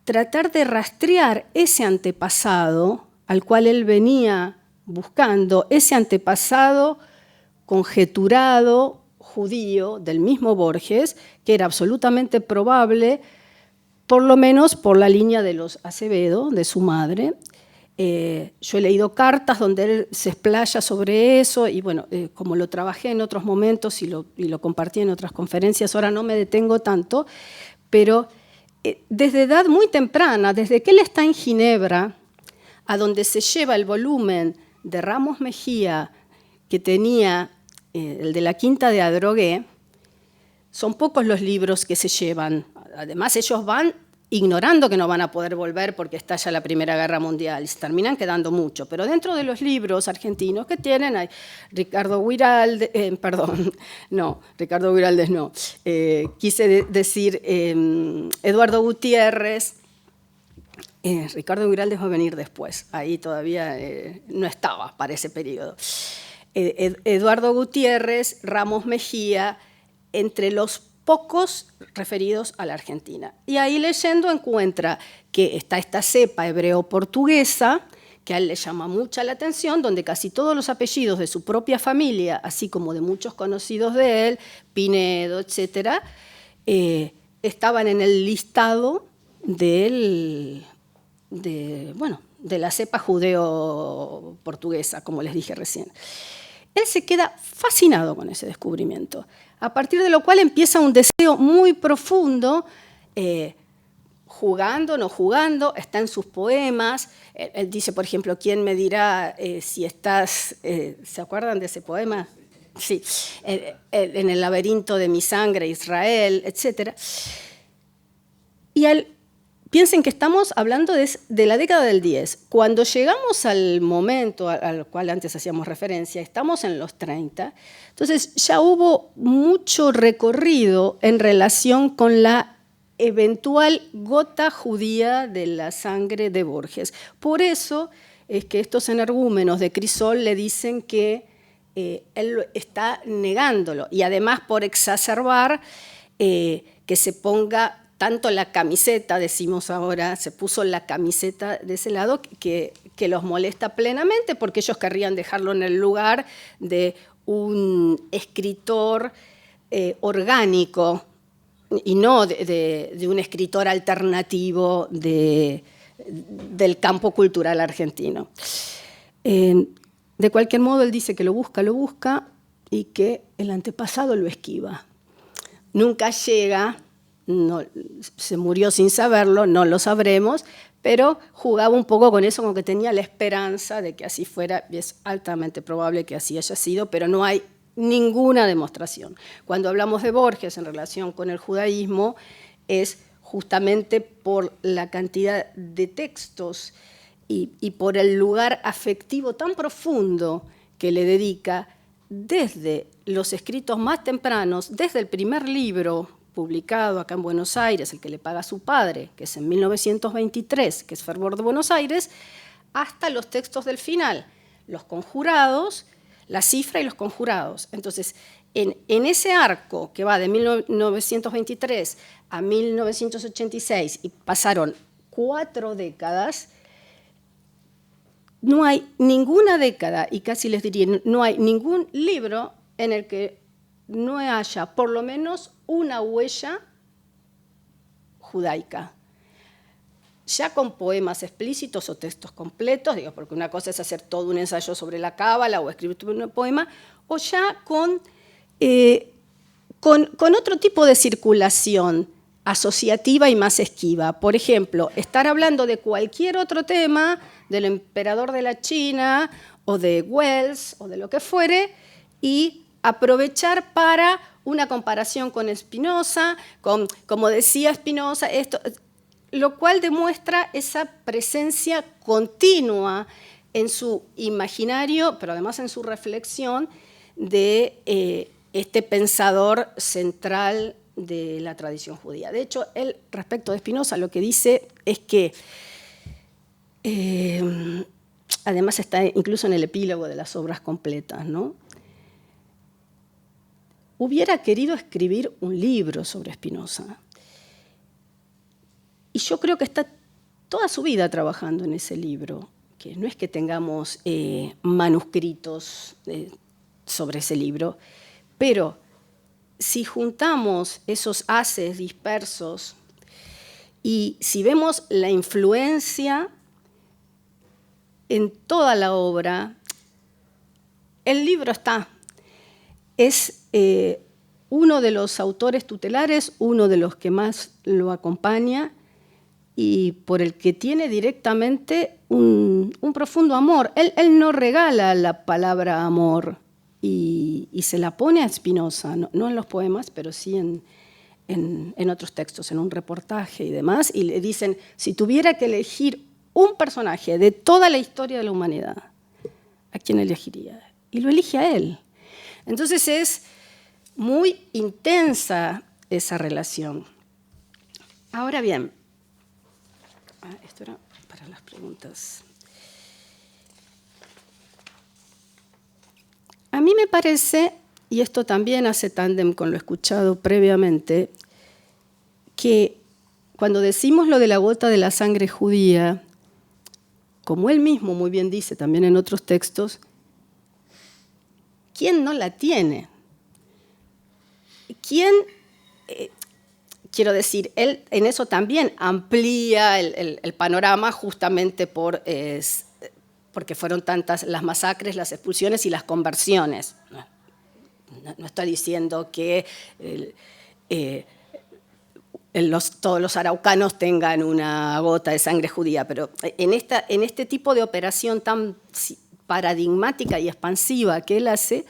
tratar de rastrear ese antepasado al cual él venía buscando, ese antepasado conjeturado judío del mismo Borges, que era absolutamente probable, por lo menos por la línea de los Acevedo, de su madre. Yo he leído cartas donde él se explaya sobre eso y bueno, como lo trabajé en otros momentos y lo compartí en otras conferencias, ahora no me detengo tanto, pero desde edad muy temprana, desde que él está en Ginebra, a donde se lleva el volumen de Ramos Mejía que tenía el de la Quinta de Adrogué, son pocos los libros que se llevan. Además, ellos van ignorando que no van a poder volver porque estalla la Primera Guerra Mundial. Se terminan quedando mucho. Pero dentro de los libros argentinos que tienen hay Ricardo Guiraldes, Ricardo Guiraldes no. Quise decir Eduardo Gutiérrez. Ricardo Guiraldes va a venir después. Ahí todavía no estaba para ese periodo. Eduardo Gutiérrez, Ramos Mejía, entre los pocos referidos a la Argentina. Y ahí leyendo encuentra que está esta cepa hebreo-portuguesa, que a él le llama mucha la atención, donde casi todos los apellidos de su propia familia, así como de muchos conocidos de él, Pinedo, etc., estaban en el listado de la cepa judeo-portuguesa, como les dije recién. Él se queda fascinado con ese descubrimiento, a partir de lo cual empieza un deseo muy profundo, jugando, no jugando, está en sus poemas. Él dice, por ejemplo, ¿quién me dirá si estás... ¿Se acuerdan de ese poema? Sí, en el laberinto de mi sangre, Israel, etc. Y piensen que estamos hablando de la década del 10. Cuando llegamos al momento al cual antes hacíamos referencia, estamos en los 30, entonces ya hubo mucho recorrido en relación con la eventual gota judía de la sangre de Borges. Por eso es que estos energúmenos de Crisol le dicen que él está negándolo, y además por exacerbar que se ponga tanto la camiseta, decimos ahora, se puso la camiseta de ese lado, que los molesta plenamente, porque ellos querrían dejarlo en el lugar de un escritor orgánico y no de un escritor alternativo del campo cultural argentino. De cualquier modo, él dice que lo busca y que el antepasado lo esquiva. Nunca llega... No, se murió sin saberlo, no lo sabremos, pero jugaba un poco con eso, como que tenía la esperanza de que así fuera, y es altamente probable que así haya sido, pero no hay ninguna demostración. Cuando hablamos de Borges en relación con el judaísmo, es justamente por la cantidad de textos y por el lugar afectivo tan profundo que le dedica desde los escritos más tempranos, desde el primer libro publicado acá en Buenos Aires, el que le paga a su padre, que es en 1923, que es Fervor de Buenos Aires, hasta los textos del final, Los Conjurados, La Cifra y Los Conjurados. Entonces, en ese arco que va de 1923 a 1986, y pasaron 4 décadas, no hay ninguna década, y casi les diría, no hay ningún libro en el que no haya por lo menos una huella judaica, ya con poemas explícitos o textos completos, digo, porque una cosa es hacer todo un ensayo sobre la cábala o escribir un poema, o ya con otro tipo de circulación asociativa y más esquiva. Por ejemplo, estar hablando de cualquier otro tema, del emperador de la China, o de Wells, o de lo que fuere, y aprovechar para una comparación con Spinoza, como decía Spinoza, lo cual demuestra esa presencia continua en su imaginario, pero además en su reflexión de este pensador central de la tradición judía. De hecho, él, respecto de Spinoza, lo que dice es que, además está incluso en el epílogo de las obras completas, ¿no? Hubiera querido escribir un libro sobre Spinoza. Y yo creo que está toda su vida trabajando en ese libro, que no es que tengamos manuscritos sobre ese libro, pero si juntamos esos haces dispersos y si vemos la influencia en toda la obra, el libro está. Es uno de los autores tutelares, uno de los que más lo acompaña y por el que tiene directamente un profundo amor. Él no regala la palabra amor y se la pone a Spinoza, no en los poemas, pero sí en otros textos, en un reportaje y demás, y le dicen, si tuviera que elegir un personaje de toda la historia de la humanidad, ¿a quién elegiría? Y lo elige a él. Entonces es muy intensa esa relación. Ahora bien, esto era para las preguntas. A mí me parece, y esto también hace tándem con lo escuchado previamente, que cuando decimos lo de la gota de la sangre judía, como él mismo muy bien dice también en otros textos, ¿quién no la tiene? ¿Quién, quiero decir, él en eso también amplía el panorama justamente porque fueron tantas las masacres, las expulsiones y las conversiones. No estoy diciendo que todos los araucanos tengan una gota de sangre judía, pero en este tipo de operación tan paradigmática y expansiva que él hace,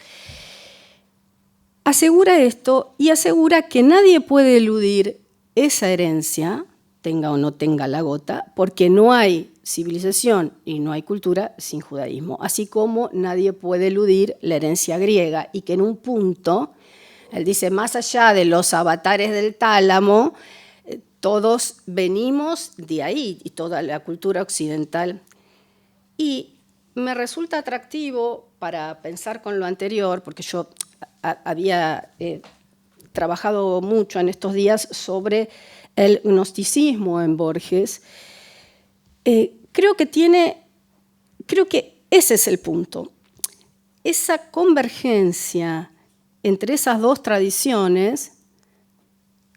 asegura esto y asegura que nadie puede eludir esa herencia, tenga o no tenga la gota, porque no hay civilización y no hay cultura sin judaísmo, así como nadie puede eludir la herencia griega y que en un punto, él dice, más allá de los avatares del tálamo, todos venimos de ahí y toda la cultura occidental. Y me resulta atractivo para pensar con lo anterior, porque yo había trabajado mucho en estos días sobre el gnosticismo en Borges. Creo que ese es el punto. Esa convergencia entre esas dos tradiciones,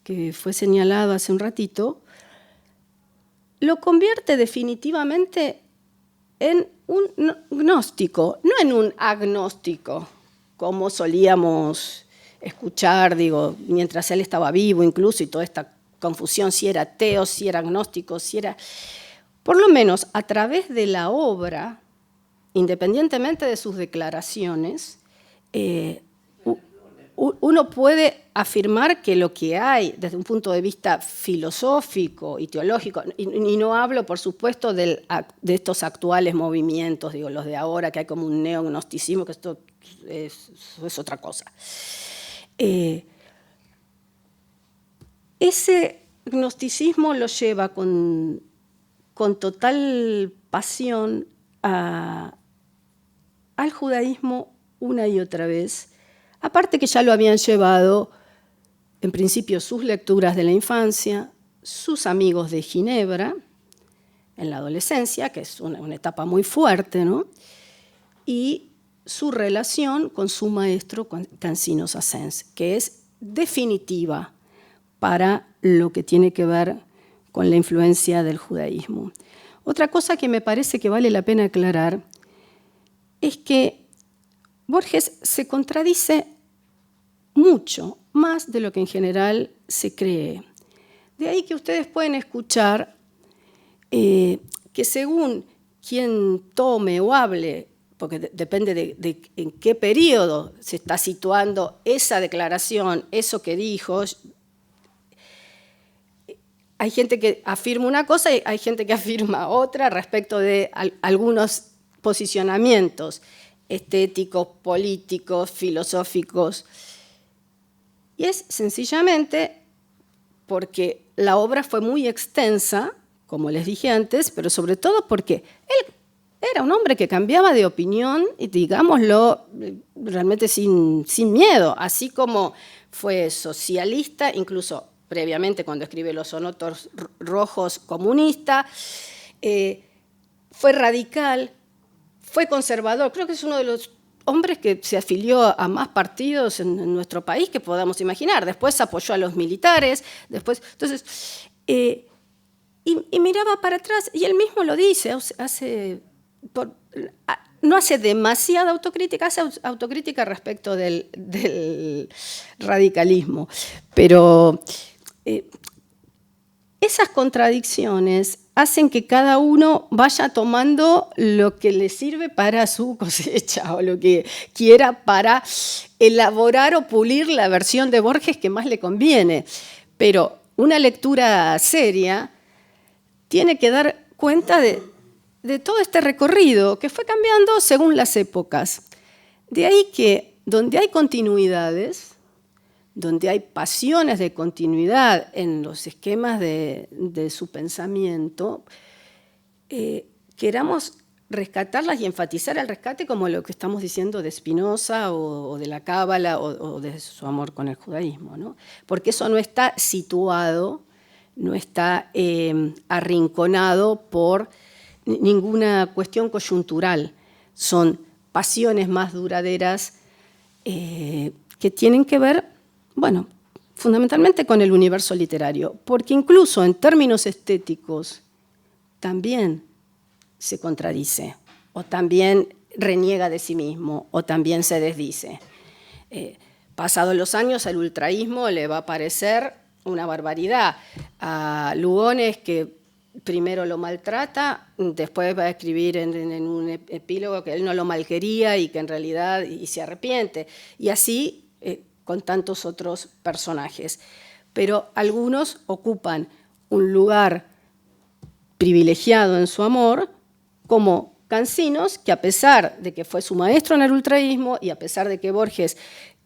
que fue señalado hace un ratito, lo convierte definitivamente en un gnóstico, no en un agnóstico, como solíamos escuchar, mientras él estaba vivo incluso, y toda esta confusión, si era ateo, si era agnóstico, si era... Por lo menos a través de la obra, independientemente de sus declaraciones, uno puede afirmar que lo que hay desde un punto de vista filosófico y teológico, y no hablo, por supuesto, de estos actuales movimientos, los de ahora, que hay como un neognosticismo, que esto es otra cosa. Ese gnosticismo lo lleva con total pasión al judaísmo una y otra vez. Aparte que ya lo habían llevado, en principio, sus lecturas de la infancia, sus amigos de Ginebra, en la adolescencia, que es una etapa muy fuerte, ¿no? Y su relación con su maestro Cansino Sassens, que es definitiva para lo que tiene que ver con la influencia del judaísmo. Otra cosa que me parece que vale la pena aclarar es que Borges se contradice mucho, más de lo que en general se cree. De ahí que ustedes pueden escuchar que según quien tome o hable porque depende de en qué periodo se está situando esa declaración, eso que dijo. Hay gente que afirma una cosa y hay gente que afirma otra respecto de algunos posicionamientos estéticos, políticos, filosóficos. Y es sencillamente porque la obra fue muy extensa, como les dije antes, pero sobre todo porque él era un hombre que cambiaba de opinión, y digámoslo realmente sin miedo, así como fue socialista, incluso previamente cuando escribe Los Sonetos Rojos, comunista, fue radical, fue conservador. Creo que es uno de los hombres que se afilió a más partidos en nuestro país que podamos imaginar. Después apoyó a los militares, entonces, y miraba para atrás, y él mismo lo dice, no hace demasiada autocrítica, hace autocrítica respecto del radicalismo, pero esas contradicciones hacen que cada uno vaya tomando lo que le sirve para su cosecha o lo que quiera para elaborar o pulir la versión de Borges que más le conviene. Pero una lectura seria tiene que dar cuenta de todo este recorrido que fue cambiando según las épocas. De ahí que donde hay continuidades, donde hay pasiones de continuidad en los esquemas de su pensamiento, queramos rescatarlas y enfatizar el rescate como lo que estamos diciendo de Spinoza o de la Cábala o de su amor con el judaísmo, ¿no? Porque eso no está situado, no está arrinconado por ninguna cuestión coyuntural. Son pasiones más duraderas que tienen que ver, bueno, fundamentalmente con el universo literario, porque incluso en términos estéticos también se contradice, o también reniega de sí mismo, o también se desdice. Pasados los años, al ultraísmo le va a parecer una barbaridad. A Lugones, que primero lo maltrata, después va a escribir en un epílogo que él no lo malquería y que en realidad y se arrepiente. Y así con tantos otros personajes. Pero algunos ocupan un lugar privilegiado en su amor, como Cancinos, que a pesar de que fue su maestro en el ultraísmo y a pesar de que Borges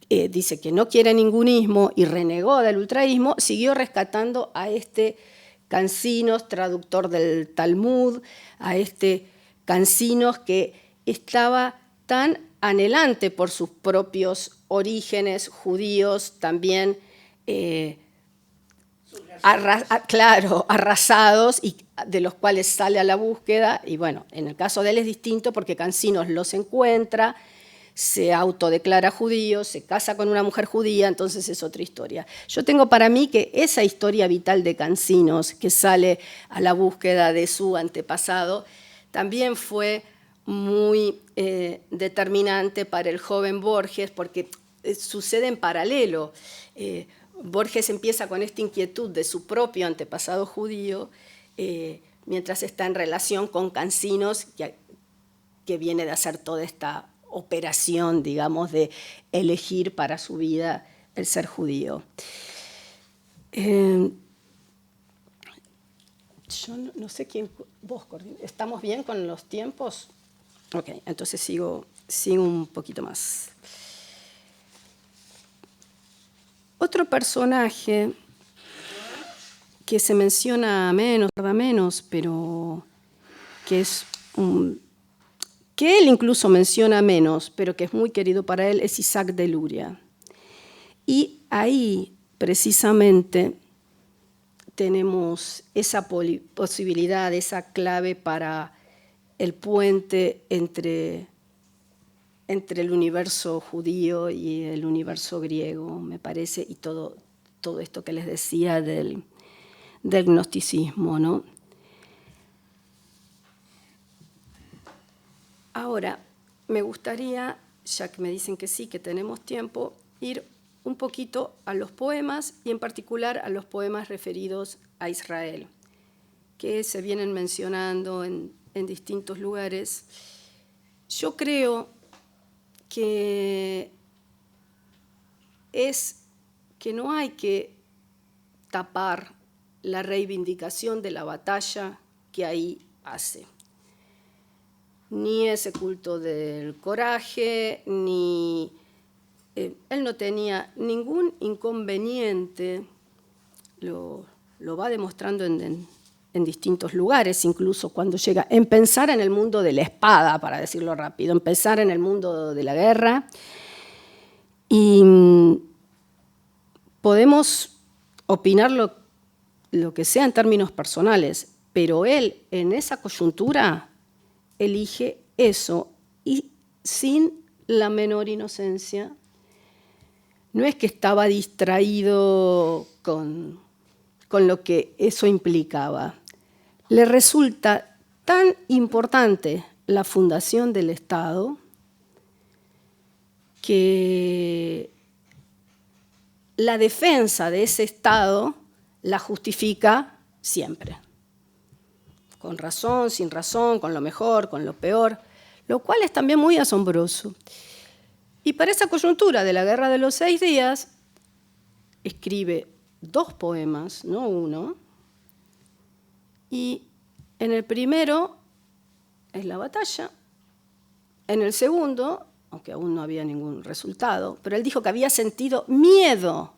dice que no quiere ningún ismo y renegó del ultraísmo, siguió rescatando a este Cancinos, traductor del Talmud, a este Cancinos que estaba tan anhelante por sus propios orígenes judíos, también arrasados, y de los cuales sale a la búsqueda. Y bueno, en el caso de él es distinto porque Cancinos los encuentra, se autodeclara judío, se casa con una mujer judía, entonces es otra historia. Yo tengo para mí que esa historia vital de Cancinos, que sale a la búsqueda de su antepasado, también fue muy determinante para el joven Borges, porque sucede en paralelo. Borges empieza con esta inquietud de su propio antepasado judío, mientras está en relación con Cancinos, que viene de hacer toda esta operación, digamos, de elegir para su vida el ser judío. Yo no sé quién, vos, ¿estamos bien con los tiempos? Ok, entonces sigo un poquito más. Otro personaje que se menciona menos, pero que que él incluso menciona menos, pero que es muy querido para él, es Isaac de Luria. Y ahí, precisamente, tenemos esa posibilidad, esa clave para el puente entre el universo judío y el universo griego, me parece, y todo esto que les decía del gnosticismo, ¿no? Ahora, me gustaría, ya que me dicen que sí, que tenemos tiempo, ir un poquito a los poemas y en particular a los poemas referidos a yo creo que no hay que tapar la reivindicación de la batalla que ahí hace. Ni ese culto del coraje, ni... él no tenía ningún inconveniente, lo va demostrando en distintos lugares, incluso cuando llega, en pensar en el mundo de la espada, para decirlo rápido, en pensar en el mundo de la guerra. Y podemos opinar lo que sea en términos personales, pero él en esa coyuntura elige eso y sin la menor inocencia. No es que estaba distraído con lo que eso implicaba. Le resulta tan importante la fundación del Estado que la defensa de ese Estado la justifica siempre. Con razón, sin razón, con lo mejor, con lo peor, lo cual es también muy asombroso. Y para esa coyuntura de la Guerra de los 6 días, escribe 2 poemas, no uno, y en el primero es la batalla, en el segundo, aunque aún no había ningún resultado, pero él dijo que había sentido miedo,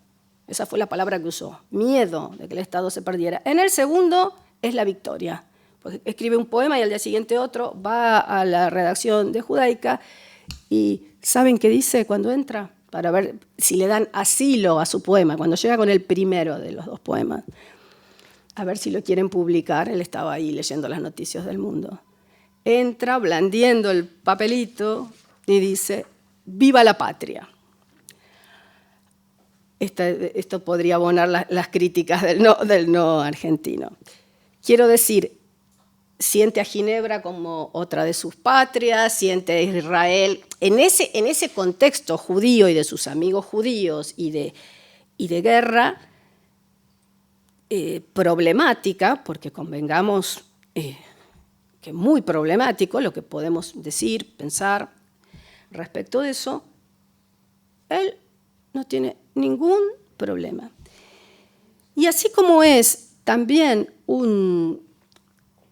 esa fue la palabra que usó, miedo de que el Estado se perdiera. En el segundo es la victoria, porque escribe un poema y al día siguiente otro, va a la redacción de Judaica y ¿saben qué dice cuando entra? Para ver si le dan asilo a su poema, cuando llega con el primero de los 2 poemas, a ver si lo quieren publicar. Él estaba ahí leyendo las noticias del mundo. Entra blandiendo el papelito y dice, ¡viva la patria! Esto podría abonar las críticas del no argentino. Quiero decir, siente a Ginebra como otra de sus patrias, siente a Israel. En ese contexto judío y de sus amigos judíos y de guerra problemática, porque convengamos que muy problemático lo que podemos decir, pensar respecto de eso, él no tiene ningún problema. Y así como es también un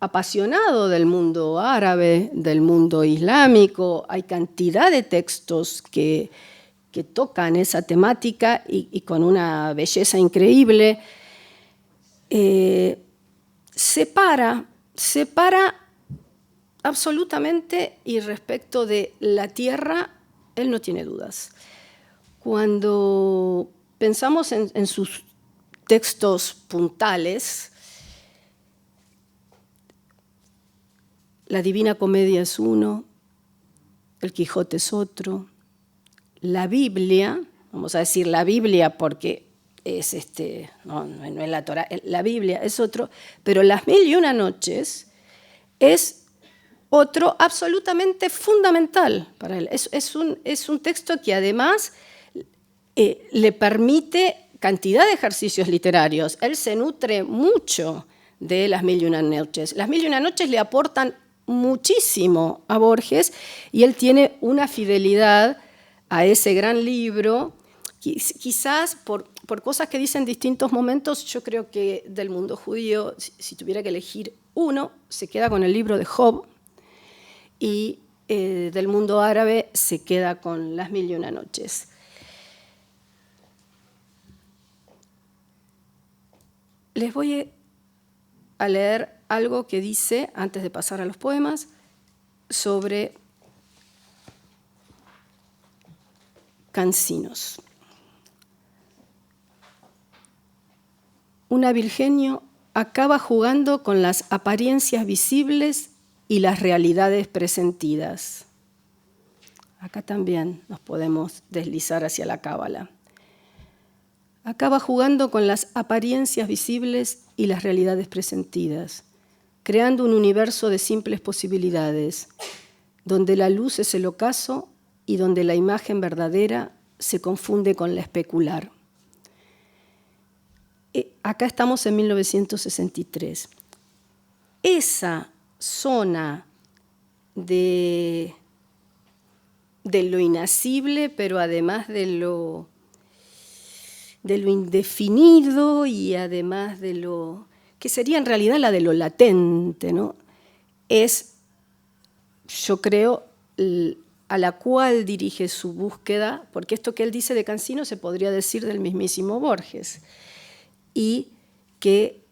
apasionado del mundo árabe, del mundo islámico, hay cantidad de textos que tocan esa temática y con una belleza increíble. Separa absolutamente, y respecto de la tierra, él no tiene dudas. Cuando pensamos en sus textos puntales, la Divina Comedia es uno, el Quijote es otro, la Biblia, vamos a decir la Biblia porque es no es la Torá, la Biblia es otro, pero Las Mil y Una Noches es otro absolutamente fundamental para él. Es un texto que además le permite cantidad de ejercicios literarios. Él se nutre mucho de Las Mil y Una Noches. Las Mil y Una Noches le aportan muchísimo a Borges y él tiene una fidelidad a ese gran libro, quizás por cosas que dice en distintos momentos. Yo creo que del mundo judío, si tuviera que elegir uno, se queda con el libro de Job, y del mundo árabe se queda con Las Mil y Una Noches. Les voy a leer algo que dice, antes de pasar a los poemas, sobre Cansinos. Un Virgenio acaba jugando con las apariencias visibles y las realidades presentidas. Acá también nos podemos deslizar hacia la cábala. Acaba jugando con las apariencias visibles y las realidades presentidas, creando un universo de simples posibilidades, donde la luz es el ocaso y donde la imagen verdadera se confunde con la especular. Acá estamos en 1963. Esa zona de de lo inacible, pero además de lo indefinido y además de lo que sería en realidad la de lo latente, ¿no? Es, yo creo, a la cual dirige su búsqueda, porque esto que él dice de Cansino se podría decir del mismísimo Borges, y que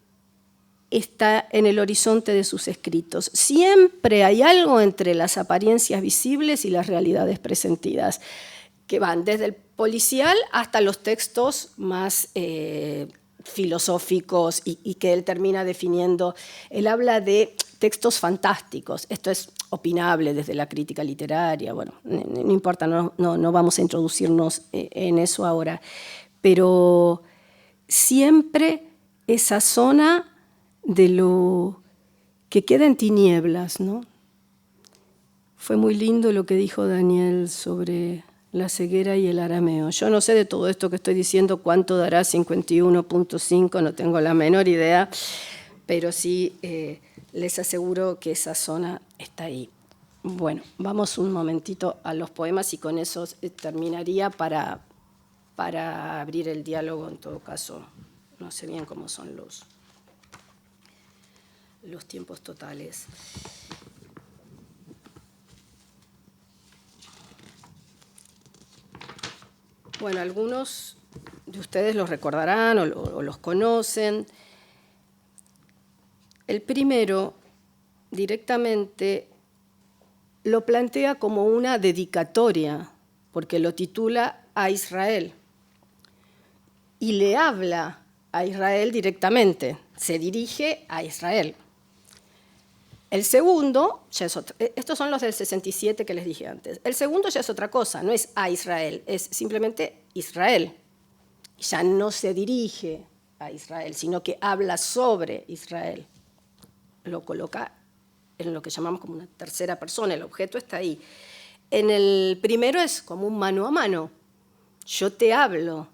está en el horizonte de sus escritos. Siempre hay algo entre las apariencias visibles y las realidades presentidas, que van desde el policial hasta los textos más filosóficos y que él termina definiendo. Él habla de textos fantásticos. Esto es opinable desde la crítica literaria. Bueno, no importa, no vamos a introducirnos en eso ahora. Pero siempre esa zona de lo que queda en tinieblas, ¿no? Fue muy lindo lo que dijo Daniel sobre la ceguera y el arameo. Yo no sé de todo esto que estoy diciendo cuánto dará 51.5, no tengo la menor idea, pero sí les aseguro que esa zona está ahí. Bueno, vamos un momentito a los poemas y con eso terminaría para abrir el diálogo. En todo caso, no sé bien cómo son los tiempos totales. Bueno, algunos de ustedes los recordarán o los conocen. El primero, directamente, lo plantea como una dedicatoria, porque lo titula A Israel. Y le habla a Israel directamente, se dirige a Israel. El segundo, ya es otro, estos son los del 67 que les dije antes. El segundo ya es otra cosa, no es a Israel, es simplemente Israel. Ya no se dirige a Israel, sino que habla sobre Israel. Lo coloca en lo que llamamos como una tercera persona, el objeto está ahí. En el primero es como un mano a mano. Yo te hablo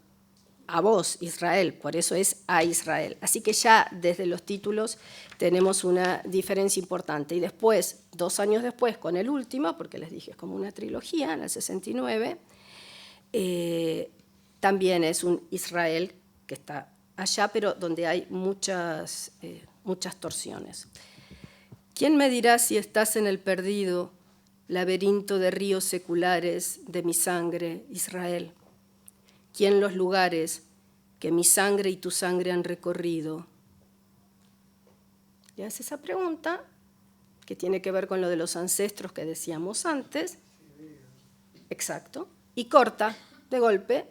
a vos, Israel, por eso es a Israel. Así que ya desde los títulos tenemos una diferencia importante. Y después, 2 años después, con el último, porque les dije es como una trilogía, en el 69, también es un Israel que está allá, pero donde hay muchas torsiones. ¿Quién me dirá si estás en el perdido laberinto de ríos seculares de mi sangre, Israel? ¿Quién los lugares que mi sangre y tu sangre han recorrido? Y hace esa pregunta, que tiene que ver con lo de los ancestros que decíamos antes. Exacto. Y corta, de golpe,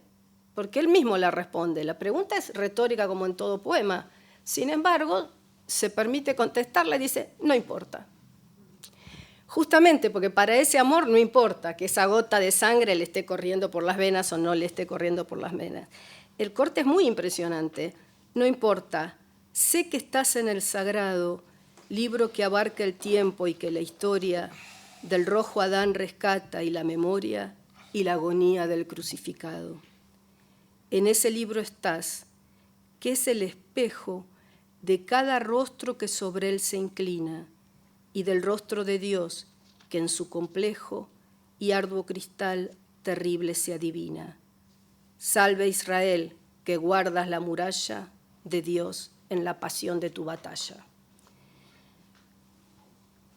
porque él mismo la responde. La pregunta es retórica como en todo poema. Sin embargo, se permite contestarla y dice, no importa. Justamente porque para ese amor no importa que esa gota de sangre le esté corriendo por las venas o no le esté corriendo por las venas. El corte es muy impresionante. No importa. Sé que estás en el sagrado, libro que abarca el tiempo y que la historia del rojo Adán rescata y la memoria y la agonía del crucificado. En ese libro estás, que es el espejo de cada rostro que sobre él se inclina, y del rostro de Dios que en su complejo y arduo cristal terrible se adivina. Salve Israel, que guardas la muralla de Dios en la pasión de tu batalla.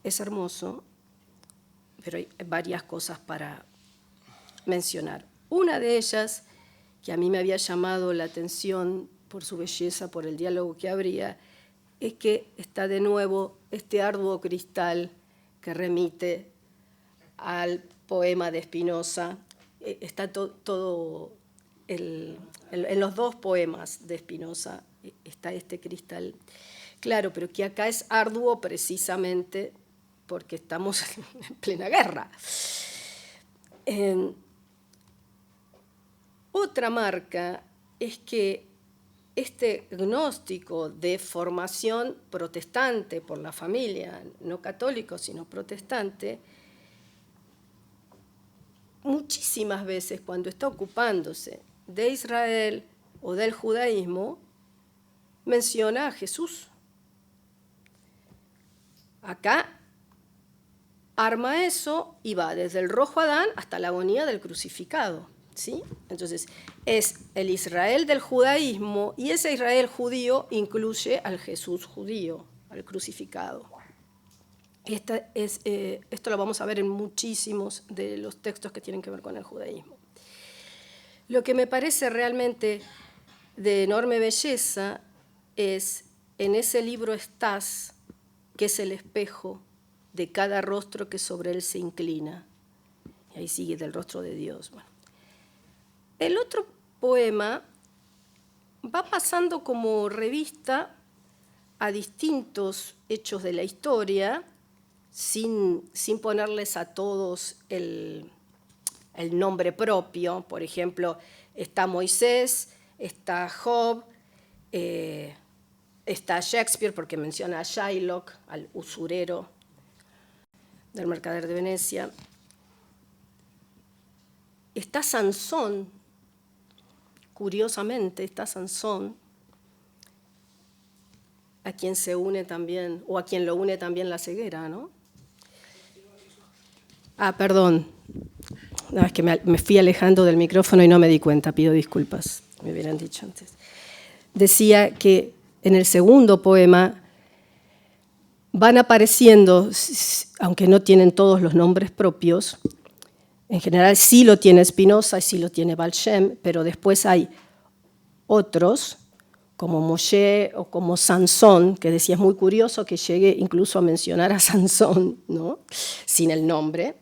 Es hermoso, pero hay varias cosas para mencionar. Una de ellas, que a mí me había llamado la atención por su belleza, por el diálogo que habría, es que está de nuevo este arduo cristal que remite al poema de Spinoza. Está todo en los 2 poemas de Spinoza está este cristal. Claro, pero que acá es arduo precisamente porque estamos en plena guerra. Otra marca es que este gnóstico de formación protestante por la familia, no católico, sino protestante, muchísimas veces cuando está ocupándose de Israel o del judaísmo, menciona a Jesús. Acá arma eso y va desde el rojo Adán hasta la agonía del crucificado, ¿sí? Entonces, es el Israel del judaísmo, y ese Israel judío incluye al Jesús judío, al crucificado. Esto lo vamos a ver en muchísimos de los textos que tienen que ver con el judaísmo. Lo que me parece realmente de enorme belleza es, en ese libro estás, que es el espejo de cada rostro que sobre él se inclina. Y ahí sigue del rostro de Dios. Bueno. El otro poema va pasando como revista a distintos hechos de la historia, sin ponerles a todos el nombre propio. Por ejemplo, está Moisés, está Job, está Shakespeare, porque menciona a Shylock, al usurero del mercader de Venecia. Está Sansón, curiosamente está Sansón, a quien se une también, o a quien lo une también la ceguera, ¿no? Perdón. No, es que me fui alejando del micrófono y no me di cuenta, pido disculpas, me hubieran dicho antes. Decía que en el segundo poema van apareciendo, aunque no tienen todos los nombres propios, en general sí lo tiene Spinoza y sí lo tiene Baal Shem, pero después hay otros, como Moshe o como Sansón, que decía, es muy curioso que llegue incluso a mencionar a Sansón, ¿no? Sin el nombre,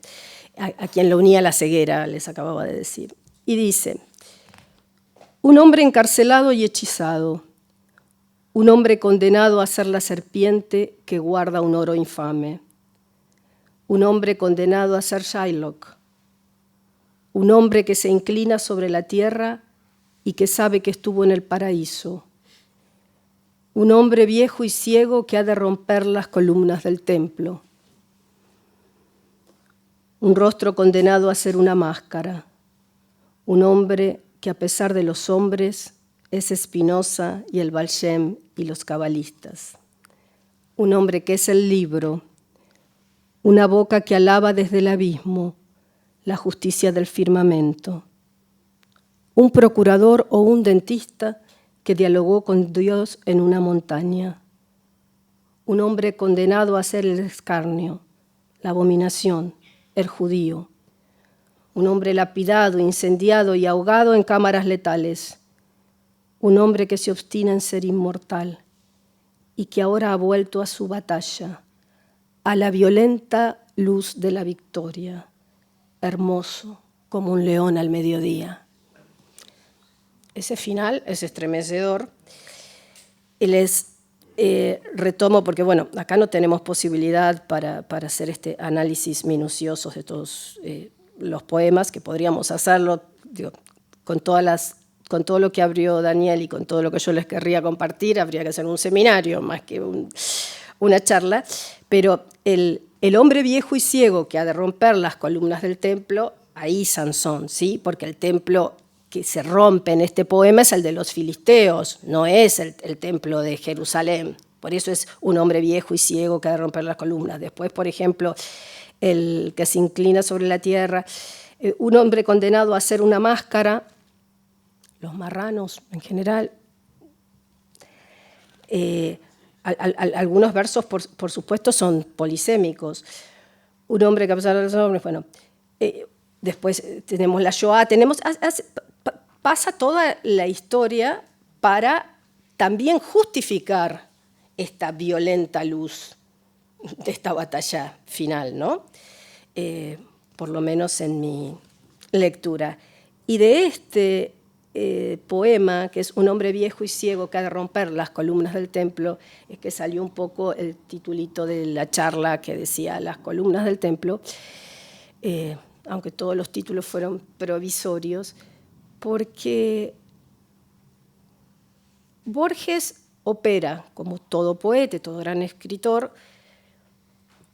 a quien lo unía la ceguera, les acababa de decir. Y dice, un hombre encarcelado y hechizado, un hombre condenado a ser la serpiente que guarda un oro infame, un hombre condenado a ser Shylock, un hombre que se inclina sobre la tierra y que sabe que estuvo en el paraíso, un hombre viejo y ciego que ha de romper las columnas del templo, un rostro condenado a ser una máscara, un hombre que a pesar de los hombres es Spinoza y el Baal Shem y los cabalistas, un hombre que es el libro, una boca que alaba desde el abismo la justicia del firmamento, un procurador o un dentista que dialogó con Dios en una montaña, un hombre condenado a ser el escarnio, la abominación, el judío, un hombre lapidado, incendiado y ahogado en cámaras letales, un hombre que se obstina en ser inmortal y que ahora ha vuelto a su batalla, a la violenta luz de la victoria, hermoso como un león al mediodía. Ese final es estremecedor. Y les retomo, porque bueno, acá no tenemos posibilidad para hacer este análisis minucioso de todos los poemas, que podríamos hacerlo, digo, con todo lo que abrió Daniel y con todo lo que yo les querría compartir, habría que hacer un seminario más que una charla, pero el hombre viejo y ciego que ha de romper las columnas del templo, ahí Sansón, ¿sí? Porque el templo que se rompe en este poema es el de los filisteos, no es el templo de Jerusalén. Por eso es un hombre viejo y ciego que ha de romper las columnas. Después, por ejemplo, el que se inclina sobre la tierra, un hombre condenado a hacer una máscara, los marranos en general. Algunos versos, por supuesto, son polisémicos. Un hombre que a pesar de los hombres, bueno. Después tenemos la Shoah, pasa toda la historia para también justificar esta violenta luz de esta batalla final, ¿no? Por lo menos en mi lectura. Y de este poema, que es un hombre viejo y ciego que ha de romper las columnas del templo, es que salió un poco el titulito de la charla que decía las columnas del templo, aunque todos los títulos fueron provisorios, porque Borges opera, como todo poeta, todo gran escritor,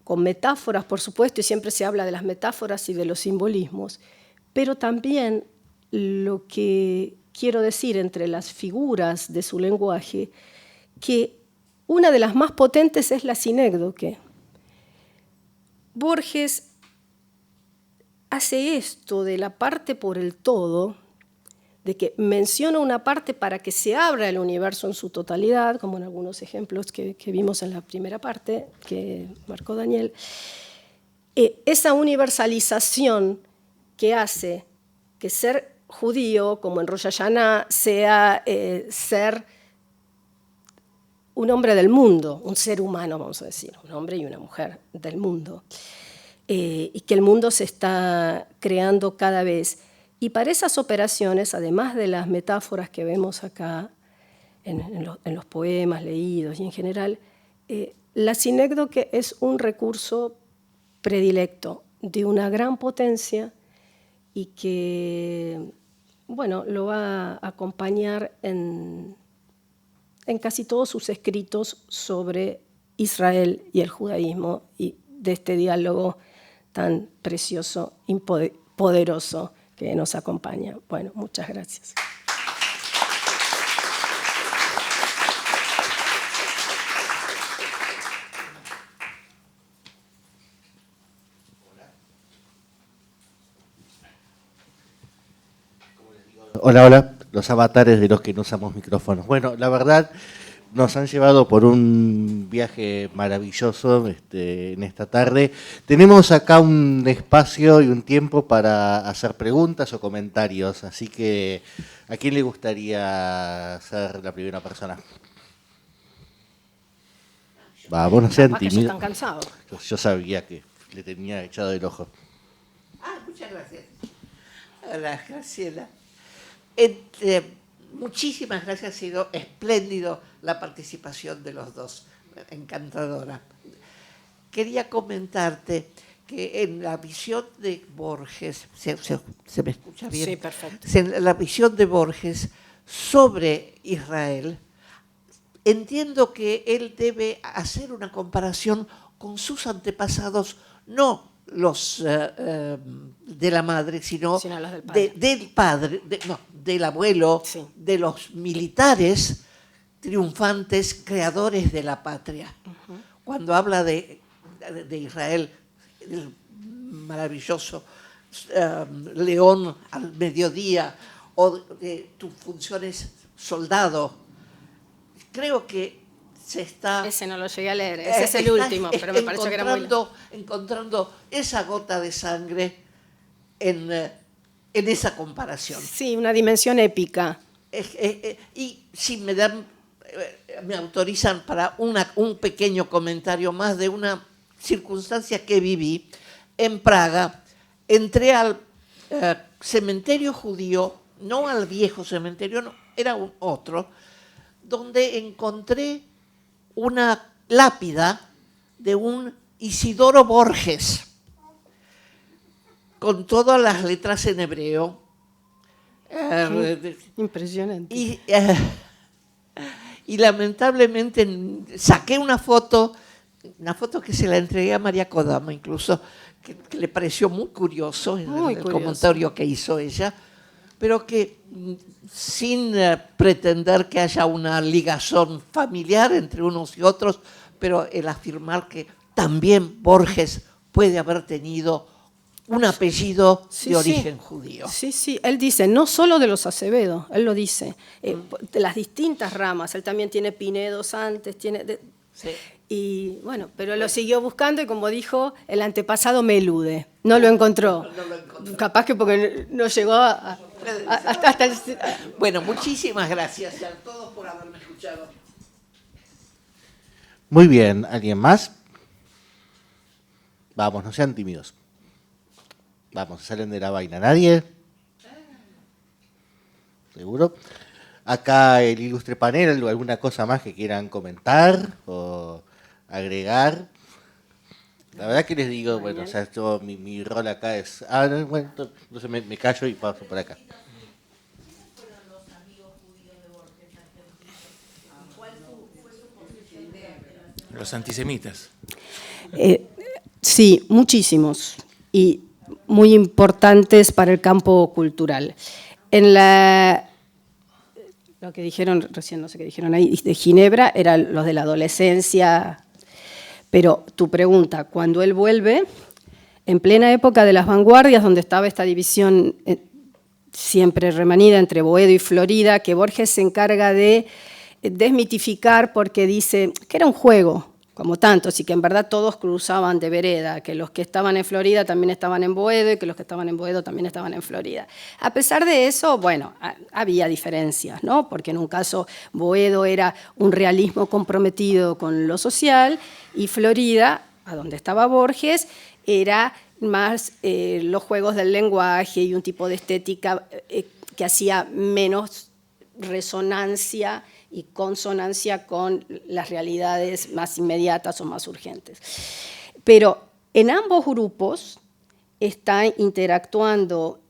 con metáforas, por supuesto, y siempre se habla de las metáforas y de los simbolismos, pero también lo que quiero decir entre las figuras de su lenguaje, que una de las más potentes es la sinécdoque. Borges hace esto de la parte por el todo, de que menciona una parte para que se abra el universo en su totalidad, como en algunos ejemplos que vimos en la primera parte que marcó Daniel. Esa universalización que hace que ser judío, como en Rosh Hashanah, sea ser un hombre del mundo, un ser humano, vamos a decir, un hombre y una mujer del mundo, y que el mundo se está creando cada vez. Y para esas operaciones, además de las metáforas que vemos acá, en los poemas leídos y en general, la sinécdoque es un recurso predilecto de una gran potencia y que, bueno, lo va a acompañar en casi todos sus escritos sobre Israel y el judaísmo y de este diálogo tan precioso y poderoso que nos acompaña. Bueno, muchas gracias. Hola, hola, los avatares de los que no usamos micrófonos. Bueno, la verdad, nos han llevado por un viaje maravilloso en esta tarde. Tenemos acá un espacio y un tiempo para hacer preguntas o comentarios, así que ¿a quién le gustaría ser la primera persona? Vamos, no sean tímidos. Están cansados. Yo sabía que le tenía echado el ojo. Muchas gracias. Hola, Graciela. Muchísimas gracias, ha sido espléndido la participación de los dos, encantadora. Quería comentarte que en la visión de Borges, ¿se me escucha bien? Sí, perfecto. En la visión de Borges sobre Israel, entiendo que él debe hacer una comparación con sus antepasados, no los de la madre, sino los del padre. Del padre, del abuelo, sí, de los militares triunfantes, creadores de la patria. Uh-huh. Cuando habla de Israel, el maravilloso león al mediodía, o de tus funciones soldado, creo que se está... Ese no lo llegué a leer, ese es el último, pero me pareció que era muy... encontrando esa gota de sangre en esa comparación. Sí, una dimensión épica. Y si me autorizan para un pequeño comentario más de una circunstancia que viví en Praga, entré al cementerio judío, no al viejo cementerio, no, era otro, donde encontré una lápida de un Isidoro Borges, con todas las letras en hebreo. Impresionante. Y lamentablemente saqué una foto que se la entregué a María Kodama, incluso, que le pareció muy curioso el comentario que hizo ella, pero que sin pretender que haya una ligazón familiar entre unos y otros, pero el afirmar que también Borges puede haber tenido un apellido de origen judío. Sí, sí, él dice, no solo de los Acevedo, él lo dice, de las distintas ramas, él también tiene Pinedos antes, Sí. Y bueno, pero lo siguió buscando y como dijo, el antepasado me elude, no lo encontró. No lo encontró. Capaz que porque no llegó hasta el... Bueno, muchísimas gracias a todos por haberme escuchado. Muy bien, ¿alguien más? Vamos, no sean tímidos. Vamos, salen de la vaina. ¿Nadie? ¿Seguro? Acá el ilustre panel, ¿alguna cosa más que quieran comentar o agregar? La verdad que les digo, bueno, o sea, mi rol acá es... bueno, entonces me callo y paso por acá. Los antisemitas. Sí, muchísimos. Y muy importantes para el campo cultural. En lo que dijeron recién, no sé qué dijeron ahí, de Ginebra, eran los de la adolescencia, pero tu pregunta, cuando él vuelve, en plena época de las vanguardias, donde estaba esta división siempre remanida entre Boedo y Florida, que Borges se encarga de desmitificar porque dice que era un juego, como tantos, y que en verdad todos cruzaban de vereda, que los que estaban en Florida también estaban en Boedo y que los que estaban en Boedo también estaban en Florida. A pesar de eso, bueno, había diferencias, ¿no? Porque en un caso Boedo era un realismo comprometido con lo social y Florida, a donde estaba Borges, era más los juegos del lenguaje y un tipo de estética que hacía menos resonancia y consonancia con las realidades más inmediatas o más urgentes. Pero en ambos grupos está interactuando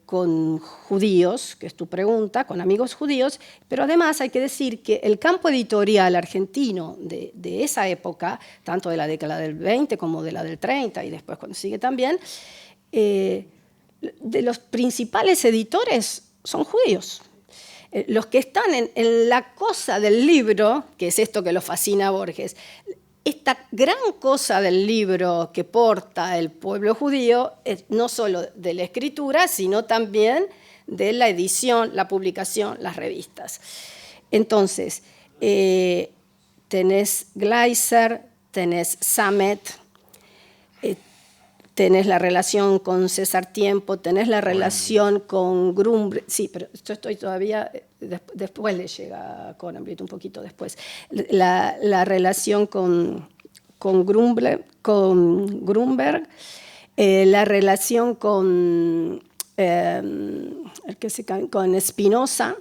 con judíos, que es tu pregunta, con amigos judíos, pero además hay que decir que el campo editorial argentino de esa época, tanto de la década del 20 como de la del 30 y después cuando sigue también, de los principales editores son judíos. Los que están en la cosa del libro, que es esto que lo fascina a Borges, esta gran cosa del libro que porta el pueblo judío es no solo de la escritura, sino también de la edición, la publicación, las revistas. Entonces, tenés Gleiser, tenés Samet, tenés la relación con César Tiempo, tenés la relación con Grunberg, sí, pero yo estoy todavía, después le llega a Corenblitt un poquito después, la relación con Grunberg, la relación con Spinoza.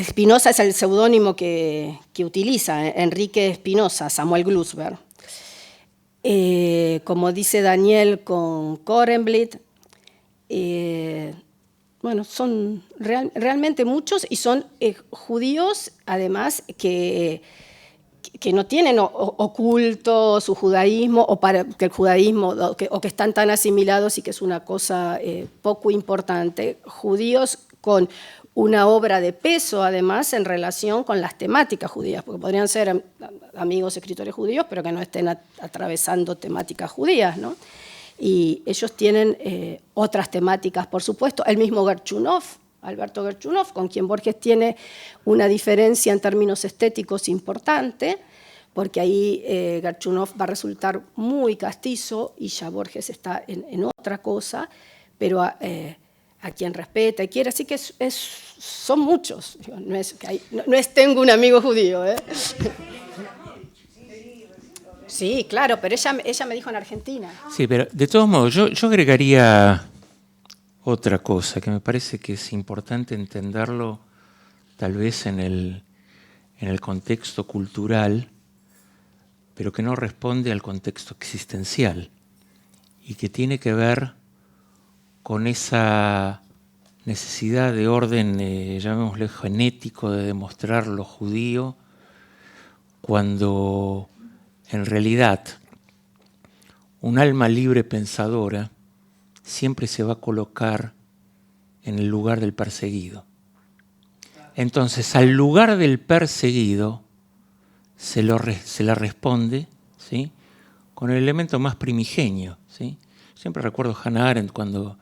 Spinoza es el seudónimo que utiliza, Enrique Spinoza, Samuel Glusberg. Como dice Daniel con Corenblitt, bueno, son realmente muchos y son judíos, además, que no tienen oculto su judaísmo o para que el judaísmo o que están tan asimilados y que es una cosa poco importante. Judíos con una obra de peso, además, en relación con las temáticas judías, porque podrían ser amigos escritores judíos, pero que no estén atravesando temáticas judías, ¿no? Y ellos tienen otras temáticas, por supuesto. El mismo Gerchunov, Alberto Gerchunov, con quien Borges tiene una diferencia en términos estéticos importante, porque ahí Gerchunov va a resultar muy castizo y ya Borges está en otra cosa, pero a quien respeta y quiere, así que son muchos. No es tengo un amigo judío, ¿eh? Sí, claro, pero ella me dijo en Argentina. Sí, pero de todos modos, yo agregaría otra cosa que me parece que es importante entenderlo tal vez en el contexto cultural, pero que no responde al contexto existencial y que tiene que ver con esa necesidad de orden, llamémosle genético, de demostrar lo judío, cuando en realidad un alma libre pensadora siempre se va a colocar en el lugar del perseguido. Entonces, al lugar del perseguido se le responde, ¿sí?, con el elemento más primigenio, ¿sí? Siempre recuerdo a Hannah Arendt cuando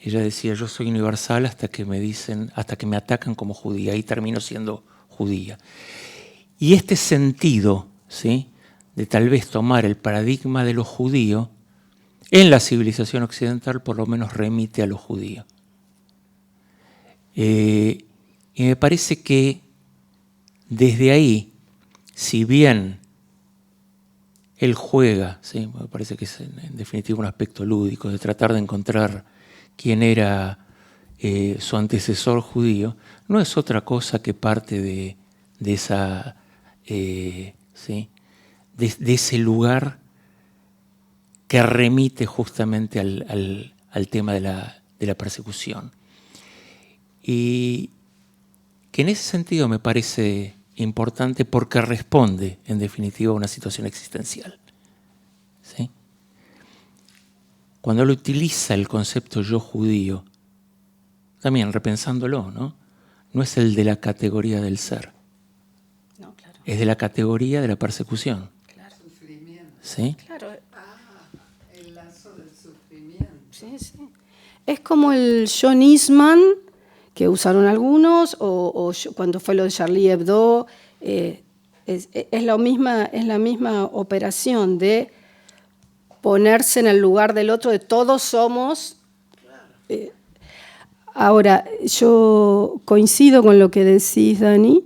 ella decía: yo soy universal hasta que me atacan como judía, y termino siendo judía. Y este sentido, ¿sí?, de tal vez tomar el paradigma de lo judío, en la civilización occidental por lo menos remite a lo judío. Y me parece que desde ahí, si bien él juega, ¿sí?, me parece que es en definitiva un aspecto lúdico de tratar de encontrar quién era su antecesor judío, no es otra cosa que parte de esa, ¿sí?, de ese lugar que remite justamente al tema de la persecución. Y que en ese sentido me parece importante porque responde, en definitiva, a una situación existencial, ¿sí? Cuando él utiliza el concepto yo judío, también repensándolo, ¿no? No es el de la categoría del ser, No, claro. es de la categoría de la persecución. Claro. ¿Sí? Claro. lazo del sufrimiento. Sí, sí. Es como el John Eastman, que usaron algunos, o cuando fue lo de Charlie Hebdo, es la misma operación de ponerse en el lugar del otro, de todos somos. Ahora, yo coincido con lo que decís, Dani,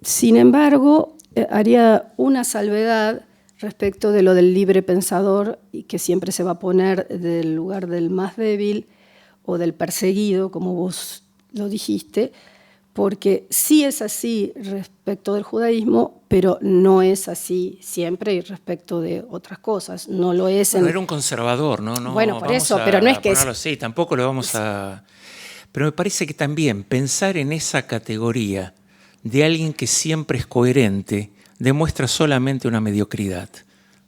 sin embargo, haría una salvedad respecto de lo del libre pensador, y que siempre se va a poner del lugar del más débil o del perseguido, como vos lo dijiste, porque sí es así respecto del judaísmo, pero no es así siempre y respecto de otras cosas. No lo es. Bueno, era un conservador, ¿no? Bueno, por eso, pero no es que ponerlo así, tampoco lo vamos a... Pero me parece que también pensar en esa categoría de alguien que siempre es coherente demuestra solamente una mediocridad,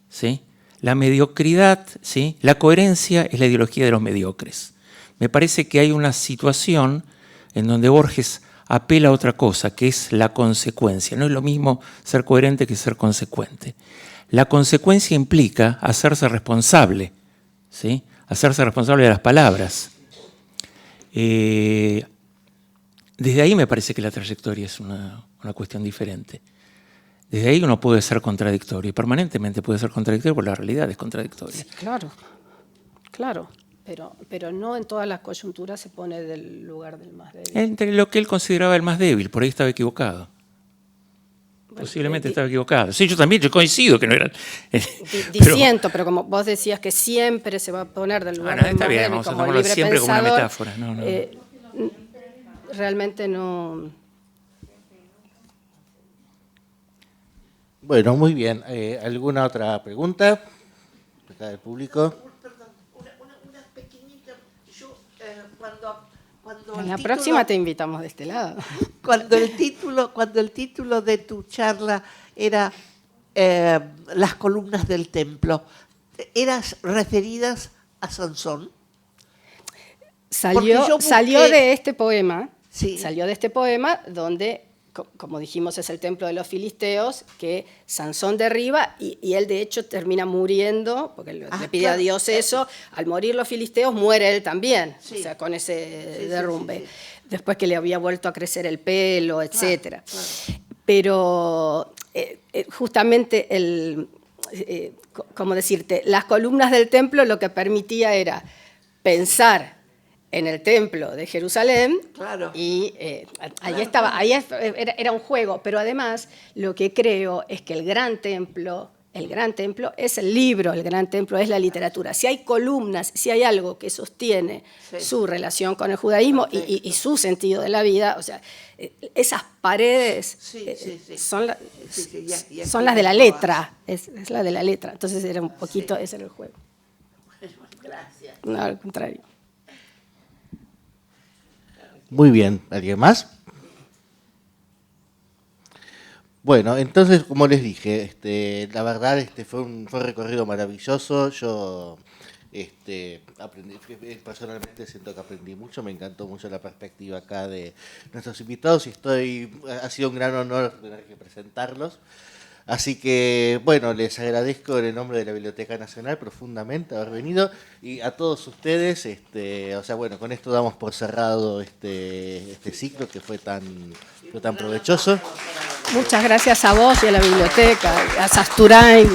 ¿sí? La mediocridad, ¿sí? La coherencia es la ideología de los mediocres. Me parece que hay una situación en donde Borges apela a otra cosa, que es la consecuencia. No es lo mismo ser coherente que ser consecuente. La consecuencia implica hacerse responsable, ¿sí? Hacerse responsable de las palabras. Desde ahí me parece que la trayectoria es una cuestión diferente. Desde ahí uno puede ser contradictorio, y permanentemente puede ser contradictorio porque la realidad es contradictoria. Sí, claro, claro, pero no en todas las coyunturas se pone del lugar del más débil. Entre lo que él consideraba el más débil, por ahí estaba equivocado. Posiblemente estaba equivocado. Sí, yo también, yo coincido que no era... Disiento, pero como vos decías que siempre se va a poner del lugar del más débil, vamos a como tomarlo libre siempre como una pensador, metáfora. No. Realmente no... Bueno, muy bien. ¿Alguna otra pregunta? Acá del público. Perdón, una pequeñita. Yo, cuando En la próxima te invitamos de este lado. Cuando el título de tu charla era Las columnas del templo, ¿eras referidas a Sansón? Salió de este poema, Sí. Salió de este poema donde, como dijimos, es el templo de los filisteos, que Sansón derriba y él de hecho termina muriendo, porque le pide a Dios eso. Al morir los filisteos muere él también, Sí. o sea, con ese Sí, derrumbe. sí. Después que le había vuelto a crecer el pelo, etc. Claro. Pero justamente ¿cómo decirte? Las columnas del templo lo que permitía era pensar en el templo de Jerusalén, Claro. y ahí estaba, era un juego, pero además lo que creo es que el gran templo es el libro, el gran templo es la literatura. Si hay columnas, si hay algo que sostiene su relación con el judaísmo y su sentido de la vida, o sea, esas paredes son las de la letra, es la de la letra. Entonces era un poquito, ese era el juego. Gracias. No, al contrario. Muy bien. ¿Alguien más? Bueno, entonces, como les dije, la verdad fue un recorrido maravilloso. Yo aprendí, personalmente siento que aprendí mucho, me encantó mucho la perspectiva acá de nuestros invitados y ha sido un gran honor tener que presentarlos. Así que, bueno, les agradezco en el nombre de la Biblioteca Nacional profundamente haber venido, y a todos ustedes, con esto damos por cerrado este ciclo que fue tan provechoso. Muchas gracias a vos y a la biblioteca, a Sasturain.